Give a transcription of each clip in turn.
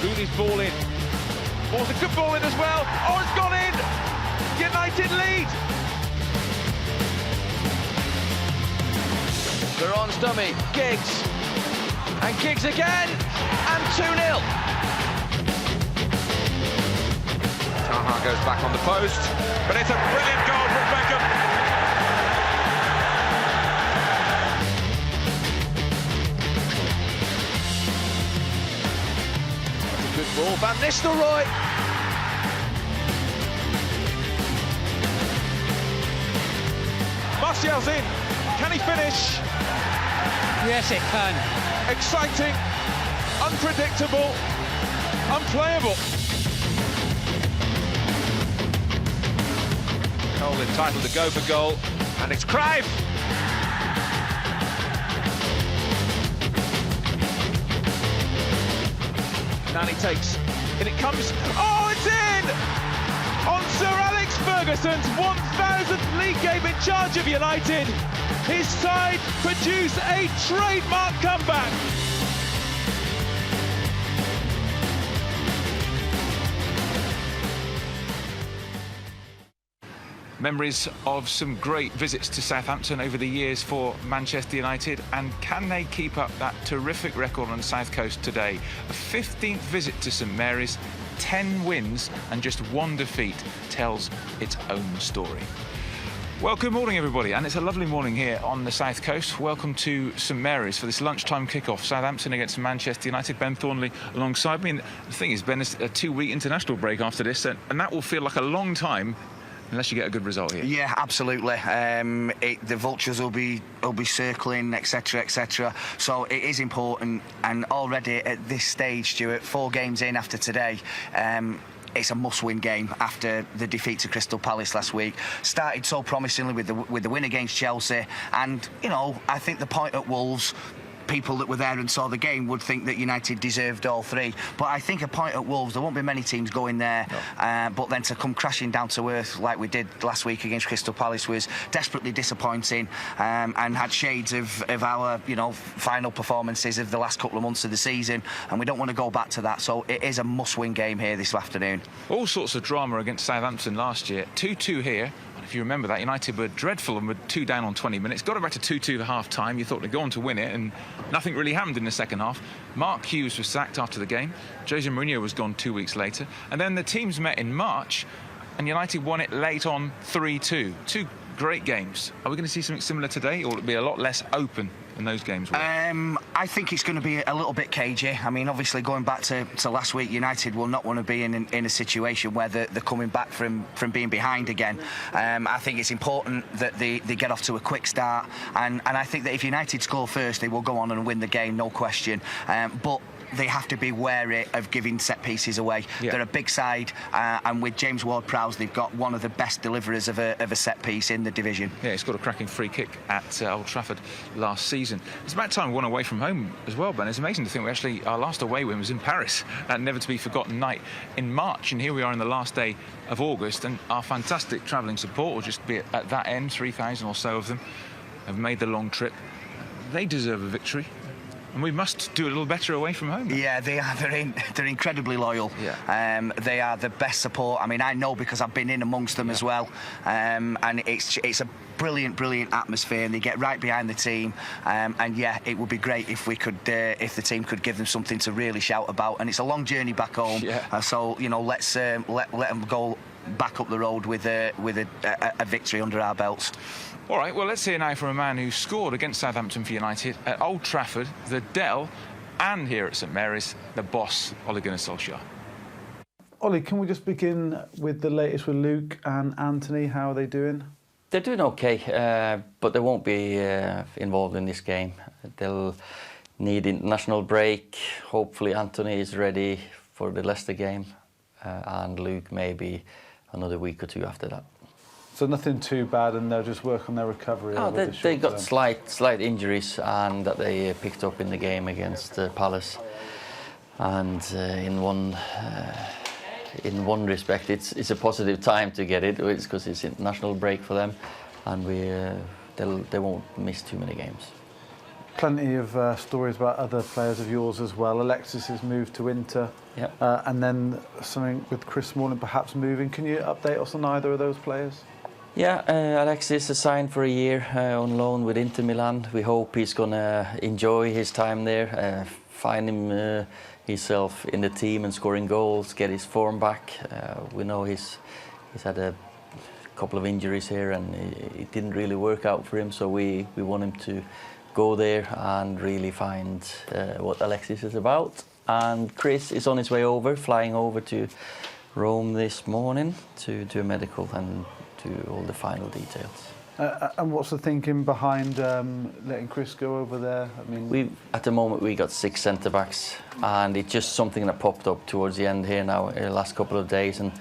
Rooney's ball in. Ball's a good ball in as well. Oh, it's gone in! United lead! Veron's dummy, Giggs. And Giggs again! And 2-0. Taha goes back on the post, but it's a brilliant goal from Beckham. Good ball, Van Nistelrooy. Martial's in. Can he finish? Yes, it can. Exciting, unpredictable, unplayable. Cole entitled to go for goal, and it's Cruyff. Nani takes, and it comes, oh, it's in! On Sir Alex Ferguson's 1000th league game in charge of United, his side produce a trademark comeback. Memories of some great visits to Southampton over the years for Manchester United, and can they keep up that terrific record on the South Coast today? A 15th visit to St Mary's, 10 wins and just 1 defeat tells its own story. Well, good morning, everybody, and it's a lovely morning here on the South Coast. Welcome to St Mary's for this lunchtime kickoff. Southampton against Manchester United. Ben Thornley alongside me. And the thing is, Ben, it's a 2-week international break after this, and that will feel like a long time unless you get a good result here. Yeah, absolutely. The vultures will be circling, etc., etc. So it is important, and already at this stage, Stuart, 4 games in after today, it's a must-win game after the defeat to Crystal Palace last week. Started so promisingly with the win against Chelsea, and you know, I think the point at Wolves, people that were there and saw the game would think that United deserved all 3. But I think a point at Wolves, there won't be many teams going there. No. But then to come crashing down to earth like we did last week against Crystal Palace was desperately disappointing, and had shades of our, you know, final performances of the last couple of months of the season. And we don't want to go back to that. So it is a must-win game here this afternoon. All sorts of drama against Southampton last year. 2-2 here. If you remember that, United were dreadful and were 2 down on 20 minutes. Got it back to 2-2 at half-time. You thought they'd go on to win it, and nothing really happened in the second half. Mark Hughes was sacked after the game. Jose Mourinho was gone 2 weeks later. And then the teams met in March, and United won it late on 3-2. 2 great games. Are we going to see something similar today, or will it be a lot less open than those games were? I think it's going to be a little bit cagey. I mean, obviously, going back to last week, United will not want to be in a situation where they're coming back from being behind again. I think it's important that they get off to a quick start, and I think that if United score first, they will go on and win the game, no question. But they have to be wary of giving set pieces away. Yeah. They're a big side, and with James Ward-Prowse, they've got one of the best deliverers of a set piece in the division. Yeah, he's got a cracking free kick at Old Trafford last season. It's about time we won away from home as well, Ben. It's amazing to think our last away win was in Paris, that never-to-be-forgotten night in March, and here we are in the last day of August, and our fantastic travelling support will just be at that end. 3,000 or so of them have made the long trip. They deserve a victory, and we must do a little better away from home. Yeah, they are. They're incredibly loyal. Yeah. They are the best support. I mean, I know because I've been in amongst them as well. And it's a brilliant atmosphere, and they get right behind the team. And yeah, it would be great if we could, if the team could give them something to really shout about. And it's a long journey back home. Yeah. So you know, let's let them go back up the road with a victory under our belts. All right, well, let's hear now from a man who scored against Southampton for United at Old Trafford, the Dell, and here at St Mary's, the boss, Ole Gunnar Solskjaer. Ollie, can we just begin with the latest with Luke and Anthony? How are they doing? They're doing okay, but they won't be involved in this game. They'll need international break. Hopefully Anthony is ready for the Leicester game, and Luke maybe another week or 2 after that. So nothing too bad, and they'll just work on their recovery. Oh, they got slight injuries, and that they picked up in the game against Palace. And in one respect, it's a positive time to get it. It's because it's international break for them, and they won't miss too many games. plenty of stories about other players of yours as well. Alexis has moved to Inter, Yep. and then something with Chris Smalling perhaps moving. Can you update us on either of those players? Yeah, Alexis is signed for a year on loan with Inter Milan. We hope he's going to enjoy his time there, find himself in the team and scoring goals, get his form back. We know he's had a couple of injuries here and it didn't really work out for him, so we want him to go there and really find what Alexis is about. And Chris is on his way over, flying over to Rome this morning to do a medical and do all the final details. And what's the thinking behind letting Chris go over there? I mean, at the moment we got 6 centre backs, and it's just something that popped up towards the end here now, the last couple of days. And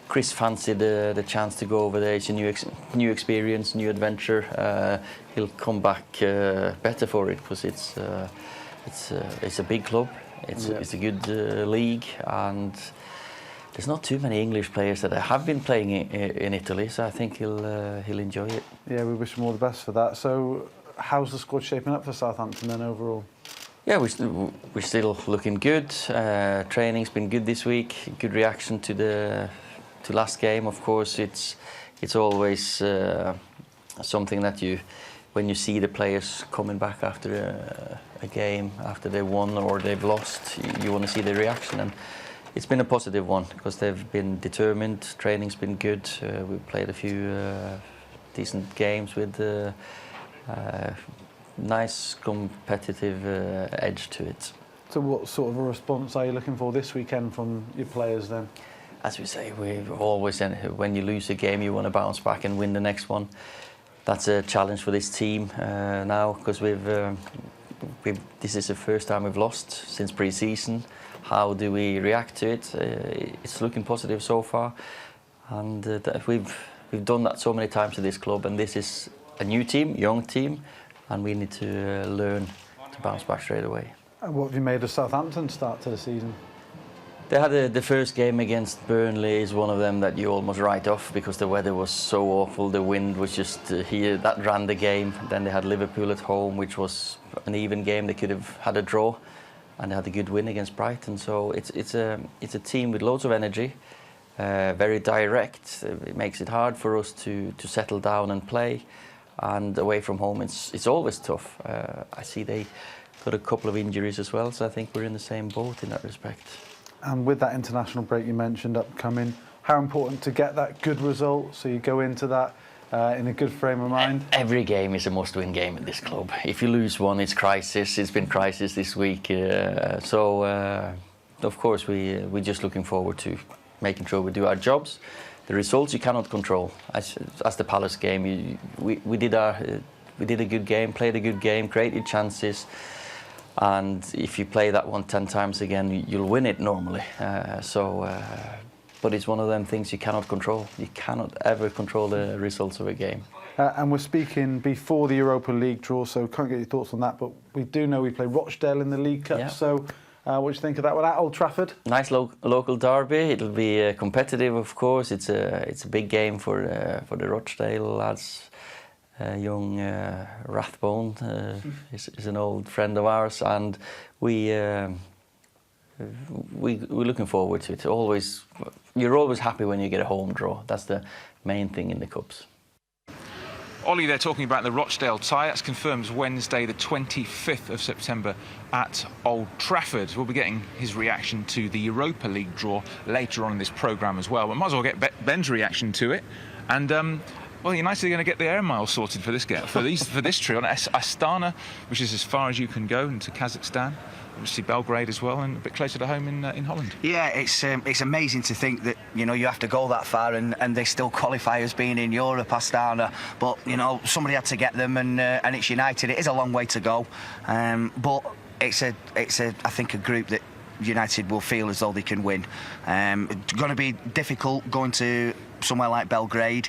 Chris fancied the chance to go over there. It's a new experience, new adventure. He'll come back better for it because it's a big club. It's a good league, and there's not too many English players that have been playing in Italy, so I think he'll enjoy it. Yeah, we wish him all the best for that. So, how's the squad shaping up for Southampton then overall? Yeah, we're still looking good. Training's been good this week. Good reaction to last game. Of course, it's always something that when you see the players coming back after a game, after they won or they've lost, you want to see the reaction. And it's been a positive one because they've been determined. Training's been good. We've played a few decent games with nice competitive edge to it. So what sort of a response are you looking for this weekend from your players then? As we say, we've always, when you lose a game, you want to bounce back and win the next one. That's a challenge for this team now because this is the first time we've lost since pre-season. How do we react to it? It's looking positive so far, and we've done that so many times at this club. And this is a new team, young team, and we need to learn to bounce back straight away. And what have you made of Southampton's start to the season? They had the first game against Burnley is one of them that you almost write off because the weather was so awful. The wind was just here. That ran the game. Then they had Liverpool at home, which was an even game. They could have had a draw, and they had a good win against Brighton. So it's a team with loads of energy, very direct. It makes it hard for us to settle down and play. And away from home, it's always tough. I see they got a couple of injuries as well, so I think we're in the same boat in that respect. And with that international break you mentioned upcoming, how important to get that good result so you go into that in a good frame of mind? Every game is a must-win game at this club. If you lose one, it's crisis. It's been crisis this week. Of course, we're just looking forward to making sure we do our jobs. The results you cannot control. As the Palace game, we did a good game, played a good game, created chances. And if you play that one 10 times again, you'll win it normally. But it's one of them things you cannot control. You cannot ever control the results of a game. And we're speaking before the Europa League draw, so can't get your thoughts on that. But we do know we play Rochdale in the League Cup. Yeah. So what do you think of that one at Old Trafford? Nice local derby. It'll be competitive, of course. It's a big game for the Rochdale lads. Young Rathbone is an old friend of ours, and we're looking forward to it. You're always happy when you get a home draw. That's the main thing in the cups. Ollie, they're talking about the Rochdale tie. That's confirmed Wednesday, the 25th of September at Old Trafford. We'll be getting his reaction to the Europa League draw later on in this programme as well. We might as well get Ben's reaction to it. And well, United are going to get the air miles sorted for this trip on Astana, which is as far as you can go, into Kazakhstan. Obviously Belgrade as well, and a bit closer to home in Holland. Yeah, it's amazing to think that you have to go that far and they still qualify as being in Europe, Astana. But somebody had to get them, and it's United. It is a long way to go, but it's I think a group that United will feel as though they can win. It's going to be difficult going to somewhere like Belgrade,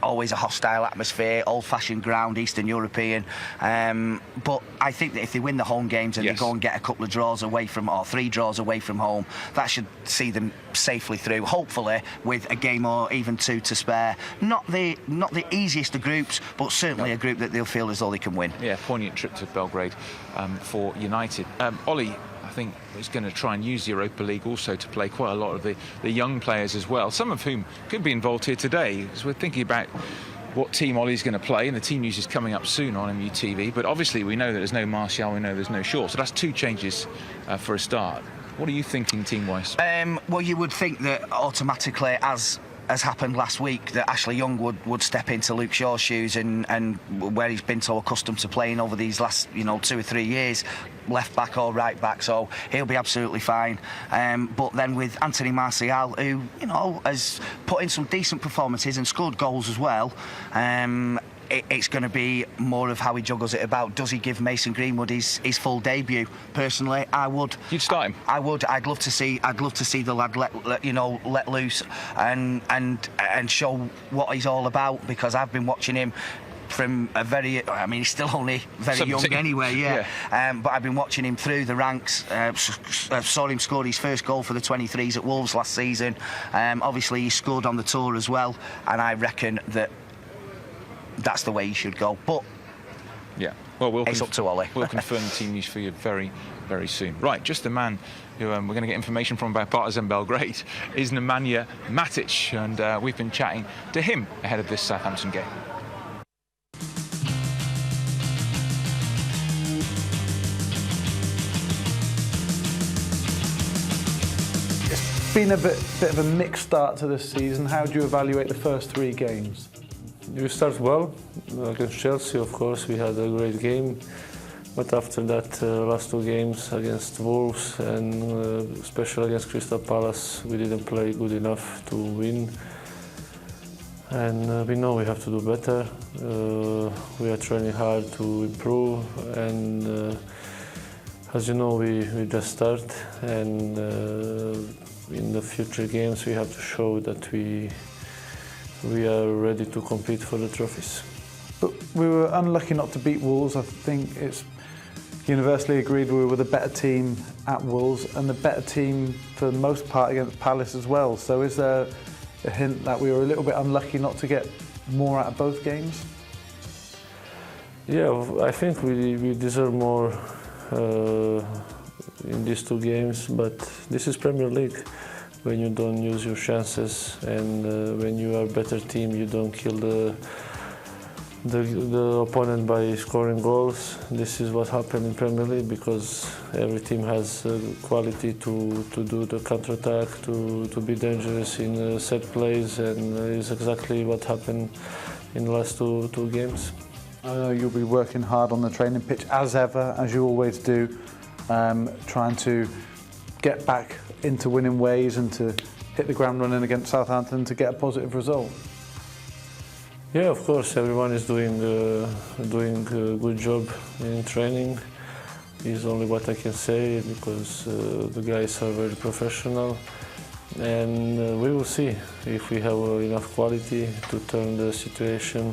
always a hostile atmosphere, old-fashioned ground, Eastern European. But I think that if they win the home games and they go and get a couple of draws away from, or 3 draws away from home, that should see them safely through, hopefully with a game or even 2 to spare. Not the easiest of groups, but certainly a group that they'll feel as though they can win. Yeah, poignant trip to Belgrade for United. Ollie, I think, is going to try and use the Europa League also to play quite a lot of the young players as well, some of whom could be involved here today, because we're thinking about what team Ollie's going to play, and the team news is coming up soon on MUTV. But obviously we know that there's no Martial, we know there's no Shaw, so that's 2 changes for a start. What are you thinking team-wise? Well, you would think that automatically, as happened last week, that Ashley Young would step into Luke Shaw's shoes and where he's been so accustomed to playing over these last 2 or 3 years, left back or right back, so he'll be absolutely fine. But then with Anthony Martial, who has put in some decent performances and scored goals as well, it's going to be more of how he juggles it about. Does he give Mason Greenwood his full debut? Personally, I would. You'd start him? I would. I'd love to see the lad let loose and show what he's all about, because I've been watching him from a very, I mean, he's still only very 17. young anyway, yeah. But I've been watching him through the ranks. Saw him score his first goal for the 23s at Wolves last season. Obviously, he scored on the tour as well, and I reckon that's the way he should go. But yeah, well, it's up to Ollie. We'll confirm the team news for you very, very soon. Right, just the man who we're going to get information from about Partizan Belgrade is Nemanja Matic, and we've been chatting to him ahead of this Southampton game. It's been a bit of a mixed start to this season. How do you evaluate the first 3 games? We start well against Chelsea, of course. We had a great game, but after that, last 2 games against Wolves and especially against Crystal Palace, we didn't play good enough to win. And we know we have to do better. We are training hard to improve, and as you know, we just start. And in the future games, we have to show that we are ready to compete for the trophies. But we were unlucky not to beat Wolves. I think it's universally agreed we were the better team at Wolves and the better team for the most part against Palace as well. So is there a hint that we were a little bit unlucky not to get more out of both games? Yeah, I think we deserve more in these 2 games, but this is Premier League. When you don't use your chances and when you are a better team, you don't kill the opponent by scoring goals. This is what happened in Premier League, because every team has quality to do the counter-attack, to be dangerous in set plays, and it's exactly what happened in the last two games. I know you'll be working hard on the training pitch as ever, as you always do, trying to get back into winning ways and to hit the ground running against Southampton to get a positive result. Yeah, of course, everyone is doing a good job in training. Is only what I can say, because the guys are very professional, and we will see if we have enough quality to turn the situation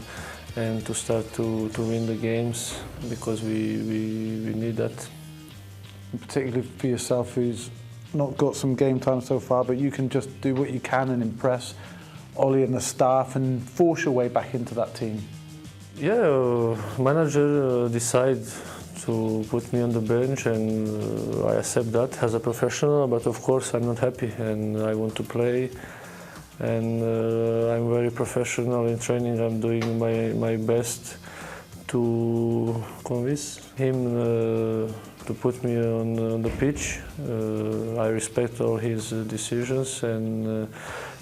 and to start to win the games, because we need that. And particularly for yourself, who's not got some game time so far, but you can just do what you can and impress Ollie and the staff and force your way back into that team. Yeah, manager decided to put me on the bench, and I accept that as a professional, but of course I'm not happy and I want to play, and I'm very professional in training. I'm doing my best to convince him to put me on the pitch. I respect all his decisions, and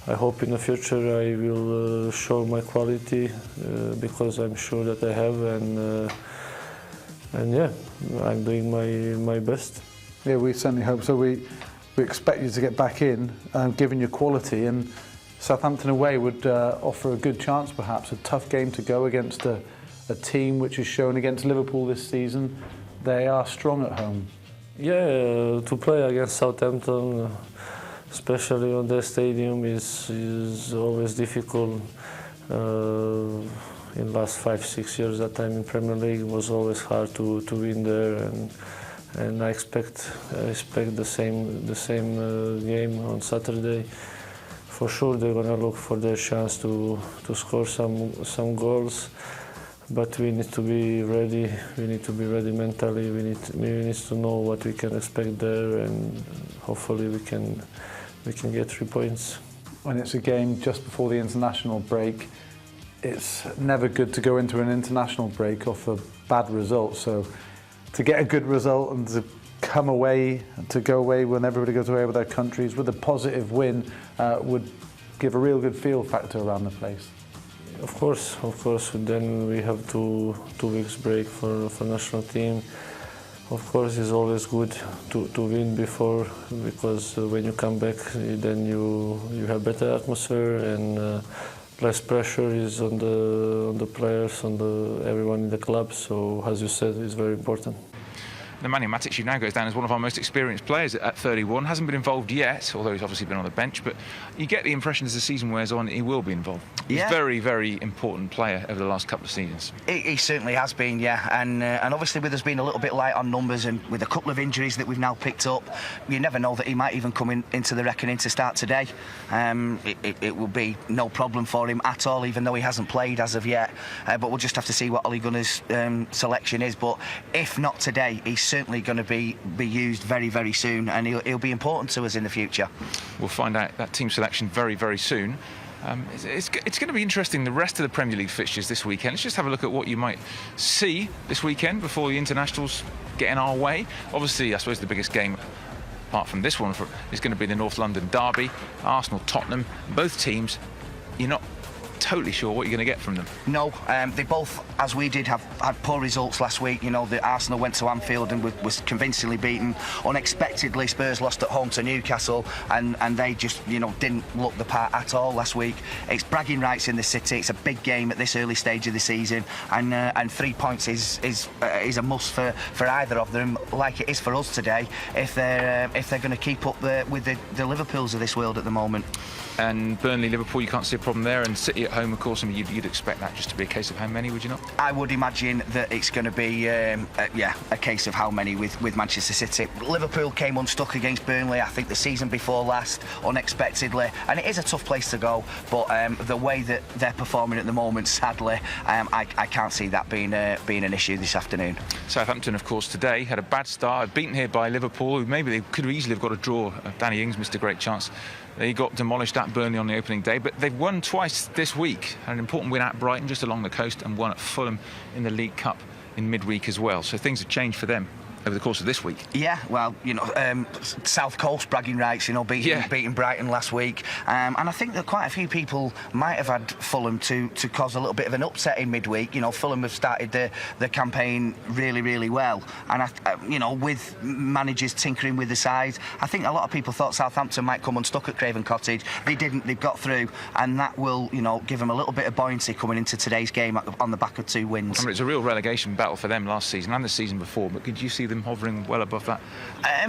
I hope in the future I will show my quality, because I'm sure that I have, and yeah, I'm doing my best. Yeah, we certainly hope so. We expect you to get back in, given your quality, and Southampton away would offer a good chance, perhaps. A tough game to go against a team which has shown against Liverpool this season they are strong at home. Yeah, to play against Southampton, especially on the stadium, is always difficult. In last 5-6 years that I'm in Premier League, it was always hard to win there, and I expect the same game on Saturday. For sure, they're gonna look for their chance to score some goals, but we need to be ready. We need to be ready mentally. We need to know what we can expect there, and hopefully we can get 3 points. When it's a game just before the international break, it's never good to go into an international break off a bad result. So to get a good result and to come away, to go away when everybody goes away with their countries with a positive win would give a real good feel factor around the place. Of course. Then we have two weeks break for national team. Of course, it's always good to win before, because when you come back, then you have better atmosphere and less pressure is on the players, on everyone in the club. So, as you said, it's very important. Nemanja Matic now goes down as one of our most experienced players at 31. Hasn't been involved yet, although he's obviously been on the bench. But you get the impression as the season wears on, he will be involved. He's a very, very important player over the last couple of seasons. He certainly has been, yeah. And obviously with us being a little bit light on numbers and with a couple of injuries that we've now picked up, you never know that he might even come into the reckoning to start today. It will be no problem for him at all, even though he hasn't played as of yet. But we'll just have to see what Ole Gunnar's selection is. But if not today, he's certainly going to be used very, very soon, and he'll be important to us in the future. We'll find out that team selection very, very soon. It's going to be interesting, the rest of the Premier League fixtures this weekend. Let's just have a look at what you might see this weekend before the internationals get in our way. Obviously, I suppose the biggest game, apart from this one, is going to be the North London derby. Arsenal-Tottenham. Both teams, you're not totally sure what you're going to get from them. No, they both, as we did, had poor results last week. You know, the Arsenal went to Anfield and was convincingly beaten. Unexpectedly, Spurs lost at home to Newcastle, and they just, you know, didn't look the part at all last week. It's bragging rights in the city. It's a big game at this early stage of the season, and 3 points is a must for either of them, like it is for us today, if they're going to keep up with the Liverpools of this world at the moment. And Burnley, Liverpool, you can't see a problem there. And City at home, of course, I mean, you'd expect that just to be a case of how many, would you not? I would imagine that it's going to be, a case of how many with Manchester City. Liverpool came unstuck against Burnley, I think, the season before last, unexpectedly. And it is a tough place to go, but the way that they're performing at the moment, sadly, I can't see that being an issue this afternoon. Southampton, of course, today had a bad start, beaten here by Liverpool, who maybe they could easily have got a draw. Danny Ings missed a great chance. They got demolished at Burnley on the opening day, but they've won twice this week. An important win at Brighton, just along the coast, and one at Fulham in the League Cup in midweek as well. So things have changed for them over the course of this week. Yeah, well, you know, South Coast bragging rights, you know, beating Brighton last week. And I think that quite a few people might have had Fulham to cause a little bit of an upset in midweek. You know, Fulham have started the campaign really, really well. And, you know, with managers tinkering with the side, I think a lot of people thought Southampton might come unstuck at Craven Cottage. They didn't. They've got through. And that will, you know, give them a little bit of buoyancy coming into today's game on the back of 2 wins. I mean, it's a real relegation battle for them last season and the season before, but could you see them hovering well above that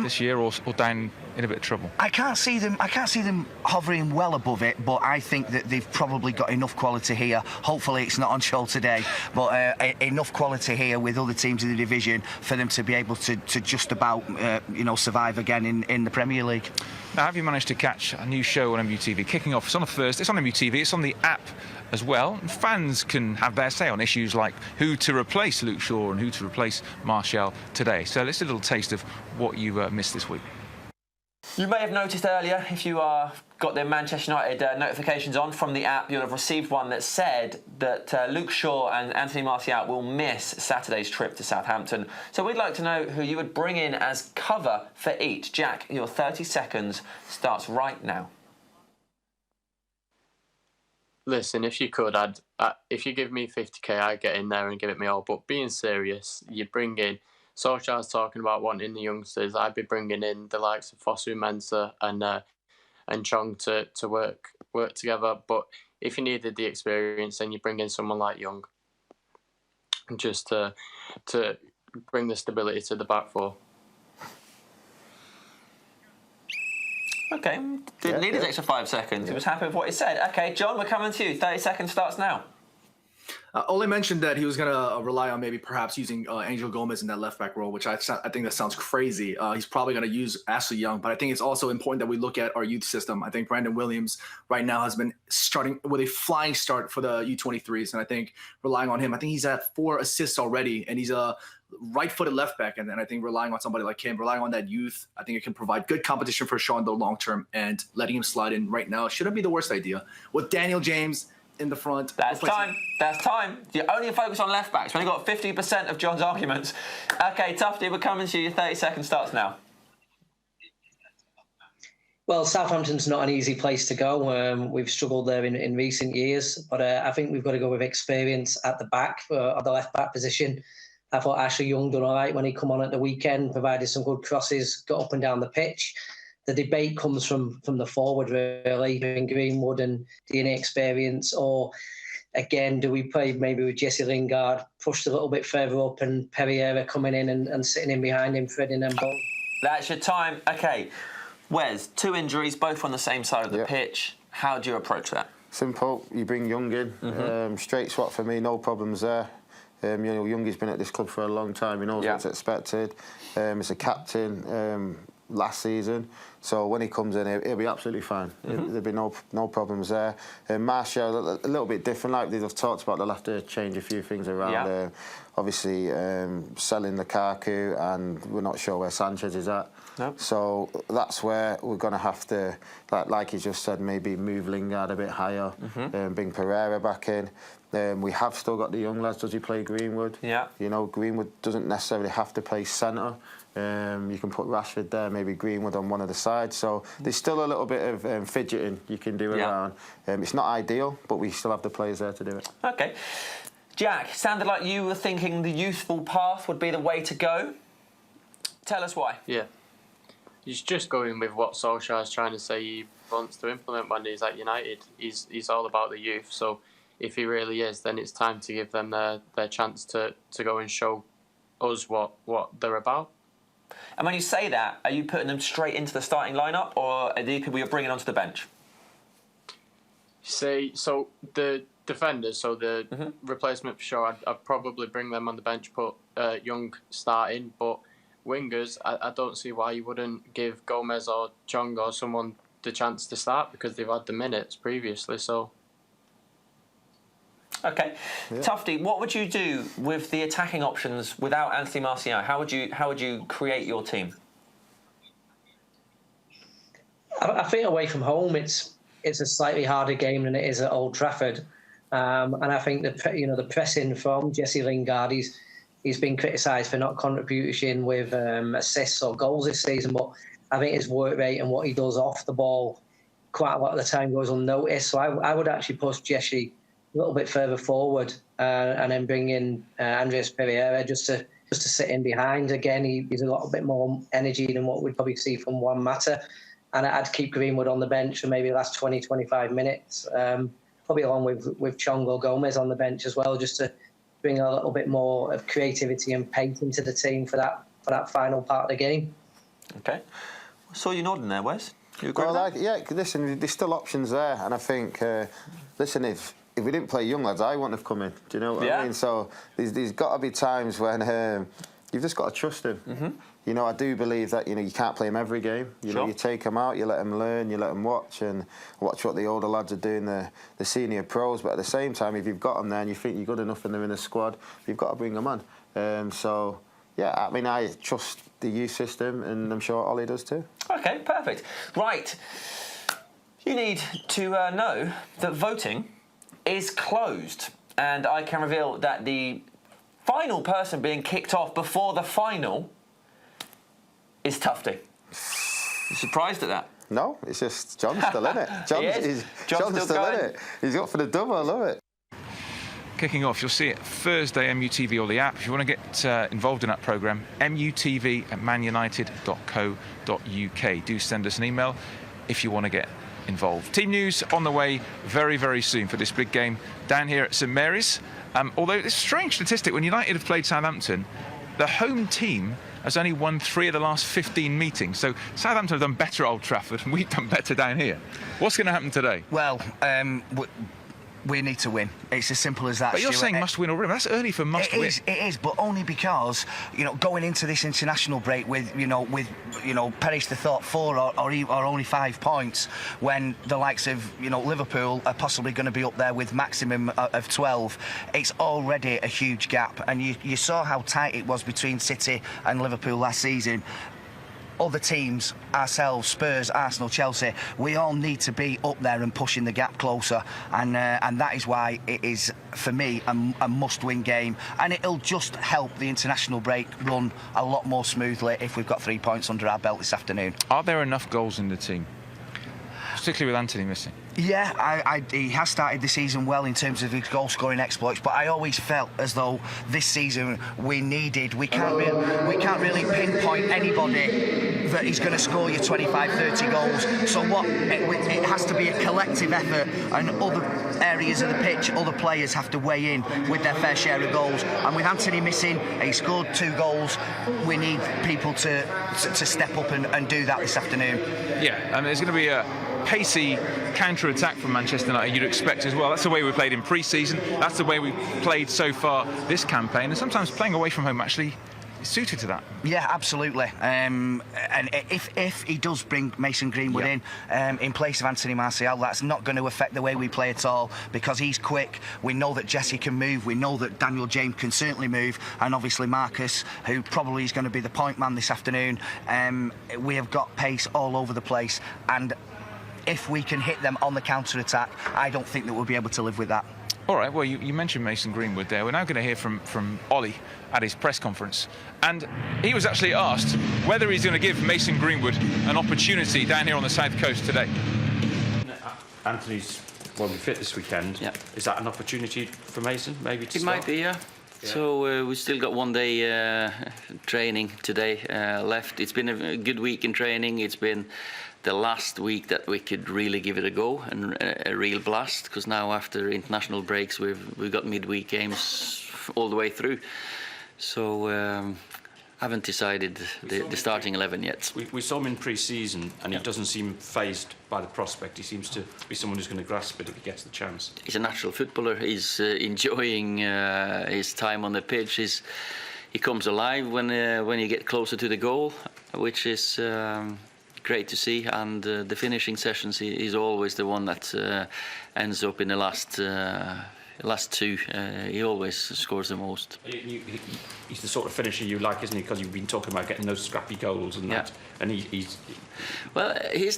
this year, or down in a bit of trouble? I can't see them hovering well above it, but I think that they've probably got enough quality here. Hopefully it's not on show today, but enough quality here with other teams in the division for them to be able to just about survive again in the Premier League. Now, have you managed to catch a new show on MUTV kicking off? It's on a Thursday. It's on MUTV. It's on the app as well. And fans can have their say on issues like who to replace Luke Shaw and who to replace Martial today. So let's do a little taste of what you missed this week. You may have noticed earlier, if you got the Manchester United notifications on from the app, you'll have received one that said that Luke Shaw and Anthony Martial will miss Saturday's trip to Southampton. So we'd like to know who you would bring in as cover for each. Jack, your 30 seconds starts right now. Listen, if you could, if you give me 50k, I'd get in there and give it me all. But being serious, you'd bring in, Solskjaer's talking about wanting the youngsters. I'd be bringing in the likes of Fosu Mensah and Chong to work together. But if you needed the experience, then you bring in someone like Young, just to bring the stability to the back four. Okay, didn't need his extra 5 seconds. He was happy with what he said. Okay, John, we're coming to you. 30 seconds starts now. Ole mentioned that he was going to rely on maybe perhaps using Angel Gomez in that left back role, which I think that sounds crazy. He's probably going to use Ashley Young, but I think it's also important that we look at our youth system. I think Brandon Williams right now has been starting with a flying start for the U23s, and I think relying on him, I think he's at 4 assists already, and he's a right-footed left back, and then I think relying on somebody like him, relying on that youth, I think it can provide good competition for Shaw in the long term, and letting him slide in right now shouldn't be the worst idea. With Daniel James in the front. That's time. That's time. You only focus on left backs. We've only got 50% of John's arguments. Okay, Tufty, we're coming to you. 30 seconds starts now. Well, Southampton's not an easy place to go. We've struggled there in recent years, but I think we've got to go with experience at the back of the left back position. I thought Ashley Young done all right when he come on at the weekend, provided some good crosses, got up and down the pitch. The debate comes from the forward, really, in Greenwood and the inexperience, or again, do we play maybe with Jesse Lingard pushed a little bit further up and Pereira coming in and sitting in behind him, threading them both? That's your time. Okay, Wes, 2 injuries, both on the same side of the pitch. How do you approach that? Simple. You bring Young in, straight swap for me, no problems there. You know, Youngie's been at this club for a long time. He knows what's expected. He's a captain last season, so when he comes in, he'll be absolutely fine. There'll be no problems there. Martial, a little bit different. Like they've talked about, they'll have to change a few things around. Obviously, selling Lukaku, and we're not sure where Sanchez is at. Nope. So that's where we're going to have to, like he just said, maybe move Lingard a bit higher, bring Pereira back in. We have still got the young lads. Does he play Greenwood? Yeah. You know, Greenwood doesn't necessarily have to play centre. You can put Rashford there, maybe Greenwood on one of the sides. So there's still a little bit of fidgeting you can do around. It's not ideal, but we still have the players there to do it. Okay. Jack, sounded like you were thinking the youthful path would be the way to go. Tell us why. Yeah. He's just going with what Solskjaer's trying to say he wants to implement when he's at United. He's all about the youth. So if he really is, then it's time to give them their chance to go and show us what they're about. And when you say that, are you putting them straight into the starting lineup, or are they people you're bringing onto the bench? So the defenders, so the replacement for Shaw, I'd probably bring them on the bench, put Young starting, but wingers, I don't see why you wouldn't give Gomez or Chong or someone the chance to start, because they've had the minutes previously. So. Okay, Tufty, what would you do with the attacking options without Anthony Martial? How would you create your team? I think away from home, it's a slightly harder game than it is at Old Trafford, and I think the pressing from Jesse Lingard, he's been criticised for not contributing with assists or goals this season, but I think his work rate and what he does off the ball quite a lot of the time goes unnoticed. So I would actually push Jesse a little bit further forward and then bring in Andreas Pereira just to sit in behind. Again, he's a little bit more energy than what we'd probably see from wan-bassaka. And I'd keep Greenwood on the bench for maybe the last 20, 25 minutes, probably along with Chong or Gomez on the bench as well, just to bring a little bit more of creativity and pace into the team for that final part of the game. Okay. I saw you nodding there, Wes. You agree with that? Listen, there's still options there, and I think, listen, if we didn't play young lads, I wouldn't have come in. Do you know what I mean? So there's got to be times when you've just got to trust him. You know, I do believe that, you know, you can't play him every game. You know, you take him out, you let him learn, you let him watch what the older lads are doing, the senior pros. But at the same time, if you've got them there and you think you're good enough and they're in the squad, you've got to bring them on. So, yeah, I mean, I trust the youth system, and I'm sure Ollie does too. OK, perfect. Right. You need to know that voting is closed, and I can reveal that the final person being kicked off before the final is Tufty. You surprised at that? No, it's just John's still in it. John's still in it. He's up for the double. I love it. Kicking off, you'll see it Thursday, MUTV or the app. If you want to get involved in that programme, mutv@manunited.co.uk. Do send us an email if you want to get involved. Team news on the way very, very soon for this big game down here at St Mary's. Although it's a strange statistic, when United have played Southampton, the home team has only won 3 of the last 15 meetings. So Southampton have done better at Old Trafford and we've done better down here. What's going to happen today? Well, we need to win. It's as simple as that. But you're Stuart. saying must win already. That's early for must win. It is, but only because going into this international break with perish the thought 4 or only 5 points, when the likes of Liverpool are possibly going to be up there with maximum of 12. It's already a huge gap, and you saw how tight it was between City and Liverpool last season. Other teams, ourselves, Spurs, Arsenal, Chelsea, we all need to be up there and pushing the gap closer, and that is why it is, for me, a must-win game, and it'll just help the international break run a lot more smoothly if we've got 3 points under our belt this afternoon. Are there enough goals in the team, particularly with Anthony missing? Yeah, he has started the season well in terms of his goal-scoring exploits, but I always felt as though this season we can't really pinpoint anybody that is going to score you 25, 30 goals. So it has to be a collective effort, and other areas of the pitch, other players have to weigh in with their fair share of goals. And with Anthony missing, he scored 2 goals. We need people to step up and do that this afternoon. Yeah, and there's going to be a pacey counter-attack from Manchester United, you'd expect as well. That's the way we played in pre-season. That's the way we played so far this campaign. And sometimes playing away from home actually is suited to that. Yeah, absolutely. And if he does bring Mason Greenwood in place of Anthony Martial, that's not going to affect the way we play at all, because he's quick. We know that Jesse can move. We know that Daniel James can certainly move, and obviously Marcus, who probably is going to be the point man this afternoon. We have got pace all over the place, and if we can hit them on the counter-attack, I don't think that we'll be able to live with that. All right, well, you mentioned Mason Greenwood there. We're now going to hear from Ollie at his press conference. And he was actually asked whether he's going to give Mason Greenwood an opportunity down here on the South Coast today. Anthony's won't be fit this weekend. Yeah. Is that an opportunity for Mason, maybe, to It start? might be, yeah. So we still got 1 day training today left. It's been a good week in training. It's been the last week that we could really give it a go and a real blast, because now after international breaks we've got midweek games all the way through. So haven't decided the starting 11 yet. We saw him in pre-season, and he doesn't seem fazed by the prospect. He seems to be someone who's going to grasp it if he gets the chance. He's a natural footballer. He's enjoying his time on the pitch. He comes alive when you get closer to the goal, which is great to see. And the finishing sessions, he's always the one that ends up in the last 2. He always scores the most. He's the sort of finisher you like, isn't he? Because you've been talking about getting those scrappy goals and that. And he's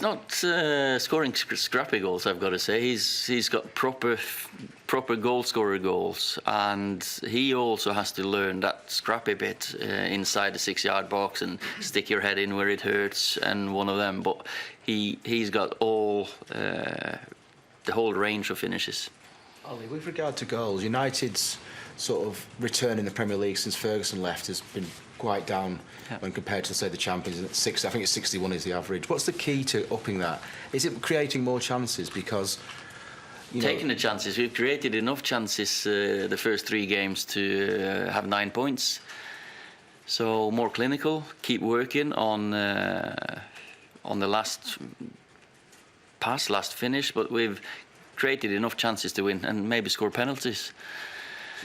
not scoring scrappy goals, I've got to say. He's got proper goal scorer goals, and he also has to learn that scrappy bit inside the 6-yard box and stick your head in where it hurts, and one of them. But he's got all the whole range of finishes. Ollie, with regard to goals, United's sort of return in the Premier League since Ferguson left has been quite down when compared to, say, the champions. I think it's 61 is the average. What's the key to upping that? Is it creating more chances? Because taking the chances. We've created enough chances the first 3 games to have 9 points. So more clinical, keep working on the last pass, last finish, but we've created enough chances to win and maybe score penalties.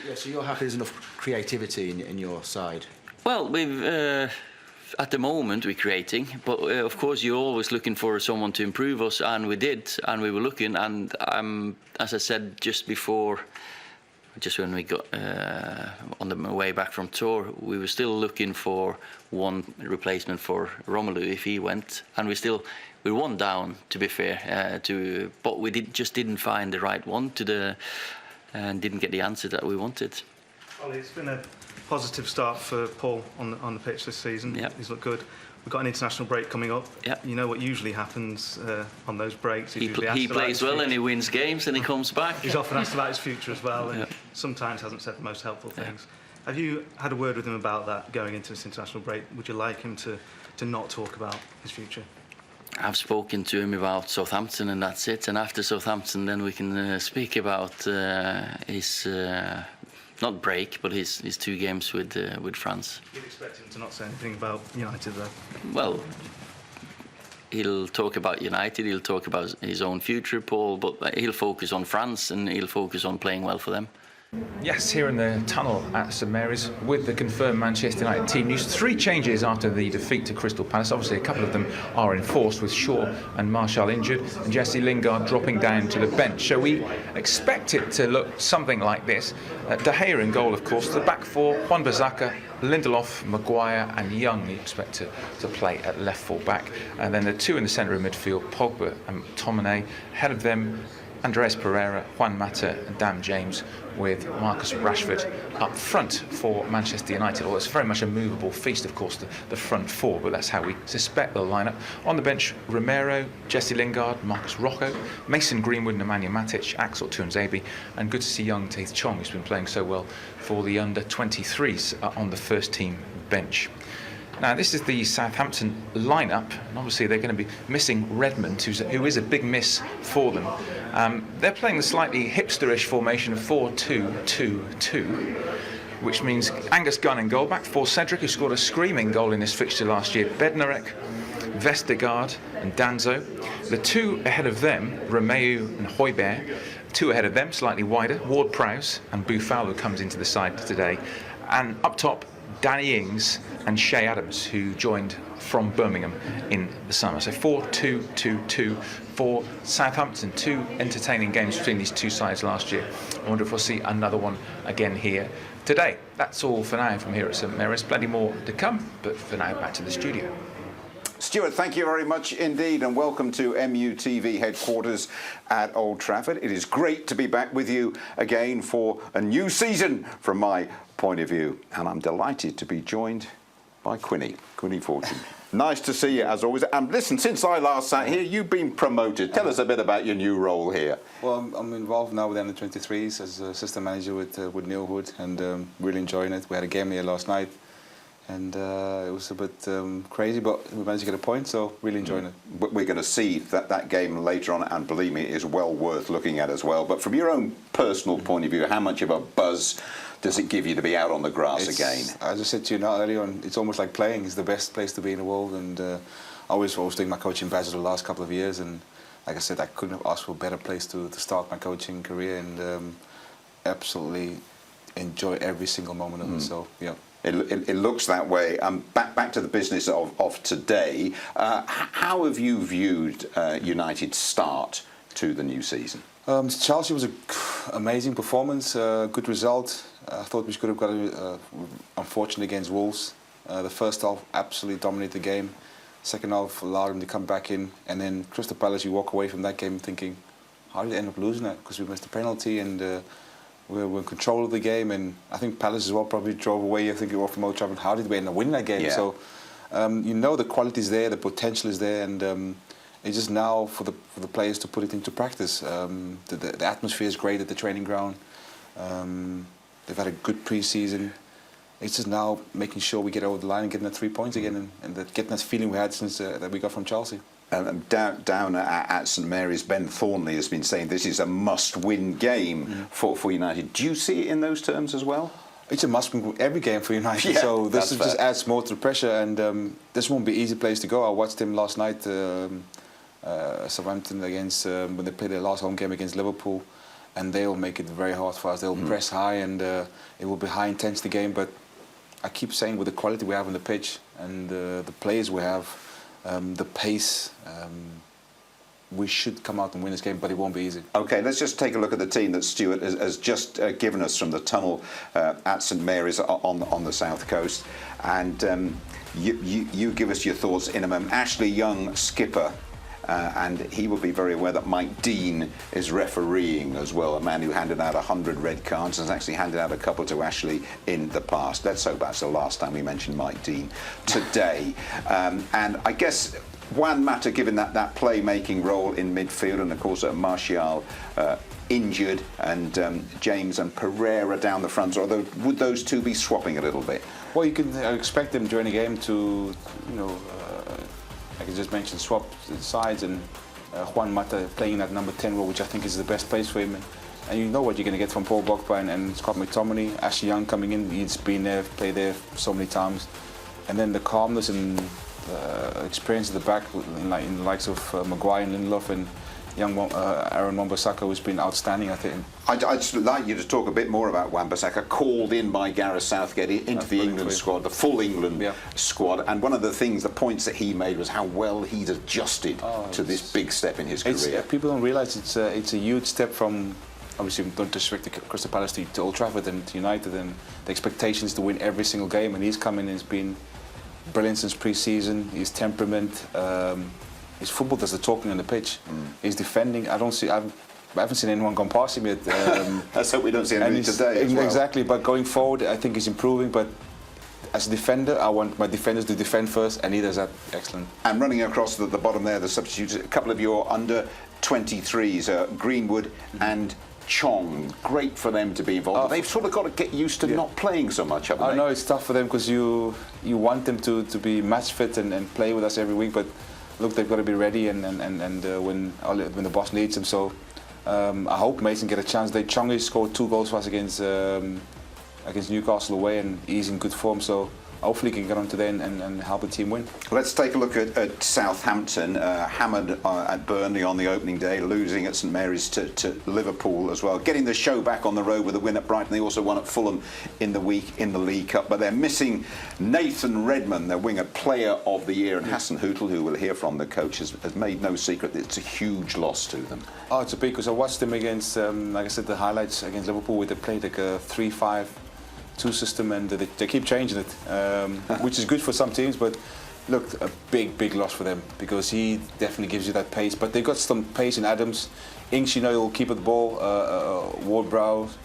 Yeah, so you're happy there's enough creativity in your side? Well, we've at the moment we're creating, but of course you're always looking for someone to improve us, and we did, and we were looking, and as I said just before, just when we got on the way back from tour, we were still looking for one replacement for Romelu if he went, and we're 1 down, to be fair, but we just didn't find the right one and didn't get the answer that we wanted. Ollie, it's been a positive start for Paul on the pitch this season. Yep. He's looked good. We've got an international break coming up. Yep. You know what usually happens on those breaks. He plays well and he wins games and he comes back. He's often asked about his future as well, and yep. sometimes hasn't said the most helpful things. Have you had a word with him about that going into this international break? Would you like him to not talk about his future? I've spoken to him about Southampton, and that's it. And after Southampton, then we can speak about his not break, but his 2 games with France. You'd expect him to not say anything about United, though. Well, he'll talk about United, he'll talk about his own future, Paul, but he'll focus on France and he'll focus on playing well for them. Yes, here in the tunnel at St Mary's with the confirmed Manchester United team news. 3 changes after the defeat to Crystal Palace. Obviously, a couple of them are enforced with Shaw and Martial injured and Jesse Lingard dropping down to the bench. So we expect it to look something like this. De Gea in goal, of course. The back 4, wan-bassaka, Lindelof, Maguire and Young you expect to play at left full back. And then the 2 in the centre of midfield, Pogba and McTominay. Ahead of them, Andres Pereira, Juan Mata and Dan James, with Marcus Rashford up front for Manchester United. Although it's very much a movable feast, of course, the front 4, but that's how we suspect they'll line up. On the bench, Romero, Jesse Lingard, Marcus Rocco, Mason Greenwood, Nemanja Matic, Axel Tuanzebe, and good to see young Taith Chong, who's been playing so well for the under-23s on the first team bench. Now, this is the Southampton lineup, and obviously they're going to be missing Redmond, who is a big miss for them. They're playing the slightly hipsterish formation of 4-2-2-2, which means Angus Gunn in goal, back 4 Cedric, who scored a screaming goal in this fixture last year, Bednarek, Vestergaard and Danzo. The 2 ahead of them, Romeu and Højbjerg. 2 ahead of them, slightly wider, Ward-Prowse and Boufal, who comes into the side today. And up top, Danny Ings and Shay Adams, who joined from Birmingham in the summer. So 4-2-2-2 for Southampton. 2 entertaining games between these 2 sides last year. I wonder if we'll see another one again here today. That's all for now from here at St Mary's. Plenty more to come, but for now, back to the studio. Stuart, thank you very much indeed, and welcome to MUTV headquarters at Old Trafford. It is great to be back with you again for a new season from my point of view, and I'm delighted to be joined by Quinny Fortune. Nice to see you as always. And listen, since I last sat here, you've been promoted. Tell us a bit about your new role here. Well, I'm involved now with the under-23s as assistant manager with Neil Hood, and really enjoying it. We had a game here last night, and it was a bit crazy, but we managed to get a point, so really enjoying it. But we're going to see that game later on, and believe me, it is well worth looking at as well. But from your own personal point of view, how much of a buzz does it give you to be out on the grass again? As I said to you now earlier on, it's almost like playing. It's the best place to be in the world, and I was doing my coaching badges the last couple of years, and like I said, I couldn't have asked for a better place to start my coaching career, and absolutely enjoy every single moment of it. So, yeah. It looks that way. Back to the business of today. How have you viewed United's start to the new season? Chelsea was an amazing performance, good result. I thought we could have got unfortunately against Wolves. The first half absolutely dominated the game. Second half allowed them to come back in, and then Crystal Palace, you walk away from that game thinking, how did they end up losing that? Because we missed a penalty, and we were in control of the game, and I think Palace as well probably drove away. I think it was from Old Trafford. How did we end up winning that game? Yeah. So you know the quality is there, the potential is there, and it's just now for the players to put it into practice. The atmosphere is great at the training ground. They've had a good pre-season. It's just now making sure we get over the line and getting the 3 points again, and getting that feeling we had since that we got from Chelsea. Down at St Mary's, Ben Thornley has been saying this is a must-win game for United. Do you see it in those terms as well? It's a must-win every game for United. Yeah, so this just just adds more to the pressure, and this won't be an easy place to go. I watched him last night, Southampton against when they played their last home game against Liverpool, and they'll make it very hard for us. They'll press high, and it will be high intensity game. But I keep saying, with the quality we have on the pitch and the players we have, the pace, we should come out and win this game, but it won't be easy. OK, let's just take a look at the team that Stuart has just given us from the tunnel at St Mary's on the south coast, and you give us your thoughts in a moment. Ashley Young, skipper. And he will be very aware that Mike Dean is refereeing as well, a man who handed out 100 red cards and has actually handed out a couple to Ashley in the past. Let's hope that's the last time we mention Mike Dean today. And I guess Juan Mata given that playmaking role in midfield, and of course Martial injured, and James and Pereira down the front. Although would those two be swapping a little bit? Well, you can expect them during the game to, like I just mentioned, swap sides, and Juan Mata playing that number 10 role, which I think is the best place for him. and you know what you're going to get from Paul Pogba and Scott McTominay. Ashley Young coming in, he's been there, played there so many times, and then the calmness and experience at the back in the likes of Maguire and Lindelof and young Aaron wan-bassaka, who's been outstanding, I think. I'd just like you to talk a bit more about wan-bassaka, called in by Gareth Southgate into the England squad, the full England squad, and one of the things, the points that he made was how well he's adjusted to this big step in his career. People don't realise it's a huge step from, obviously, don't disrespect the Crystal Palace to Old Trafford and to United, and the expectations to win every single game, and he's come in and has been brilliant since pre-season. His temperament, his football does the talking on the pitch. His defending, I haven't seen anyone gone past him yet. Let's hope we don't see anything today as well. Exactly, but going forward, I think he's improving. But as a defender, I want my defenders to defend first, and he does that excellent. And running across the bottom there, the substitutes, a couple of your under-23s, Greenwood and Chong. Great for them to be involved. They've sort of got to get used to not playing so much, haven't they? I know it's tough for them because you want them to be match fit and play with us every week, but look, they've got to be ready and when the boss needs them. So I hope Mason get a chance. Chong has scored 2 goals for us against Newcastle away, and he's in good form. So hopefully he can get on today and help the team win. Let's take a look at Southampton, hammered at Burnley on the opening day, losing at St Mary's to Liverpool as well, getting the show back on the road with a win at Brighton. They also won at Fulham in the week in the League Cup, but they're missing Nathan Redmond, their winger, player of the year, and Hassan Hootel, who we'll hear from, the coach, has made no secret that it's a huge loss to them. Oh, it's a big, because I watched them against, like I said, the highlights against Liverpool, where they played like a 3-5-2 system, and they keep changing it, which is good for some teams, but look, a big loss for them, because he definitely gives you that pace. But they've got some pace in Adams. Inks, you know, he'll keep at the ball. Ward-Prowse,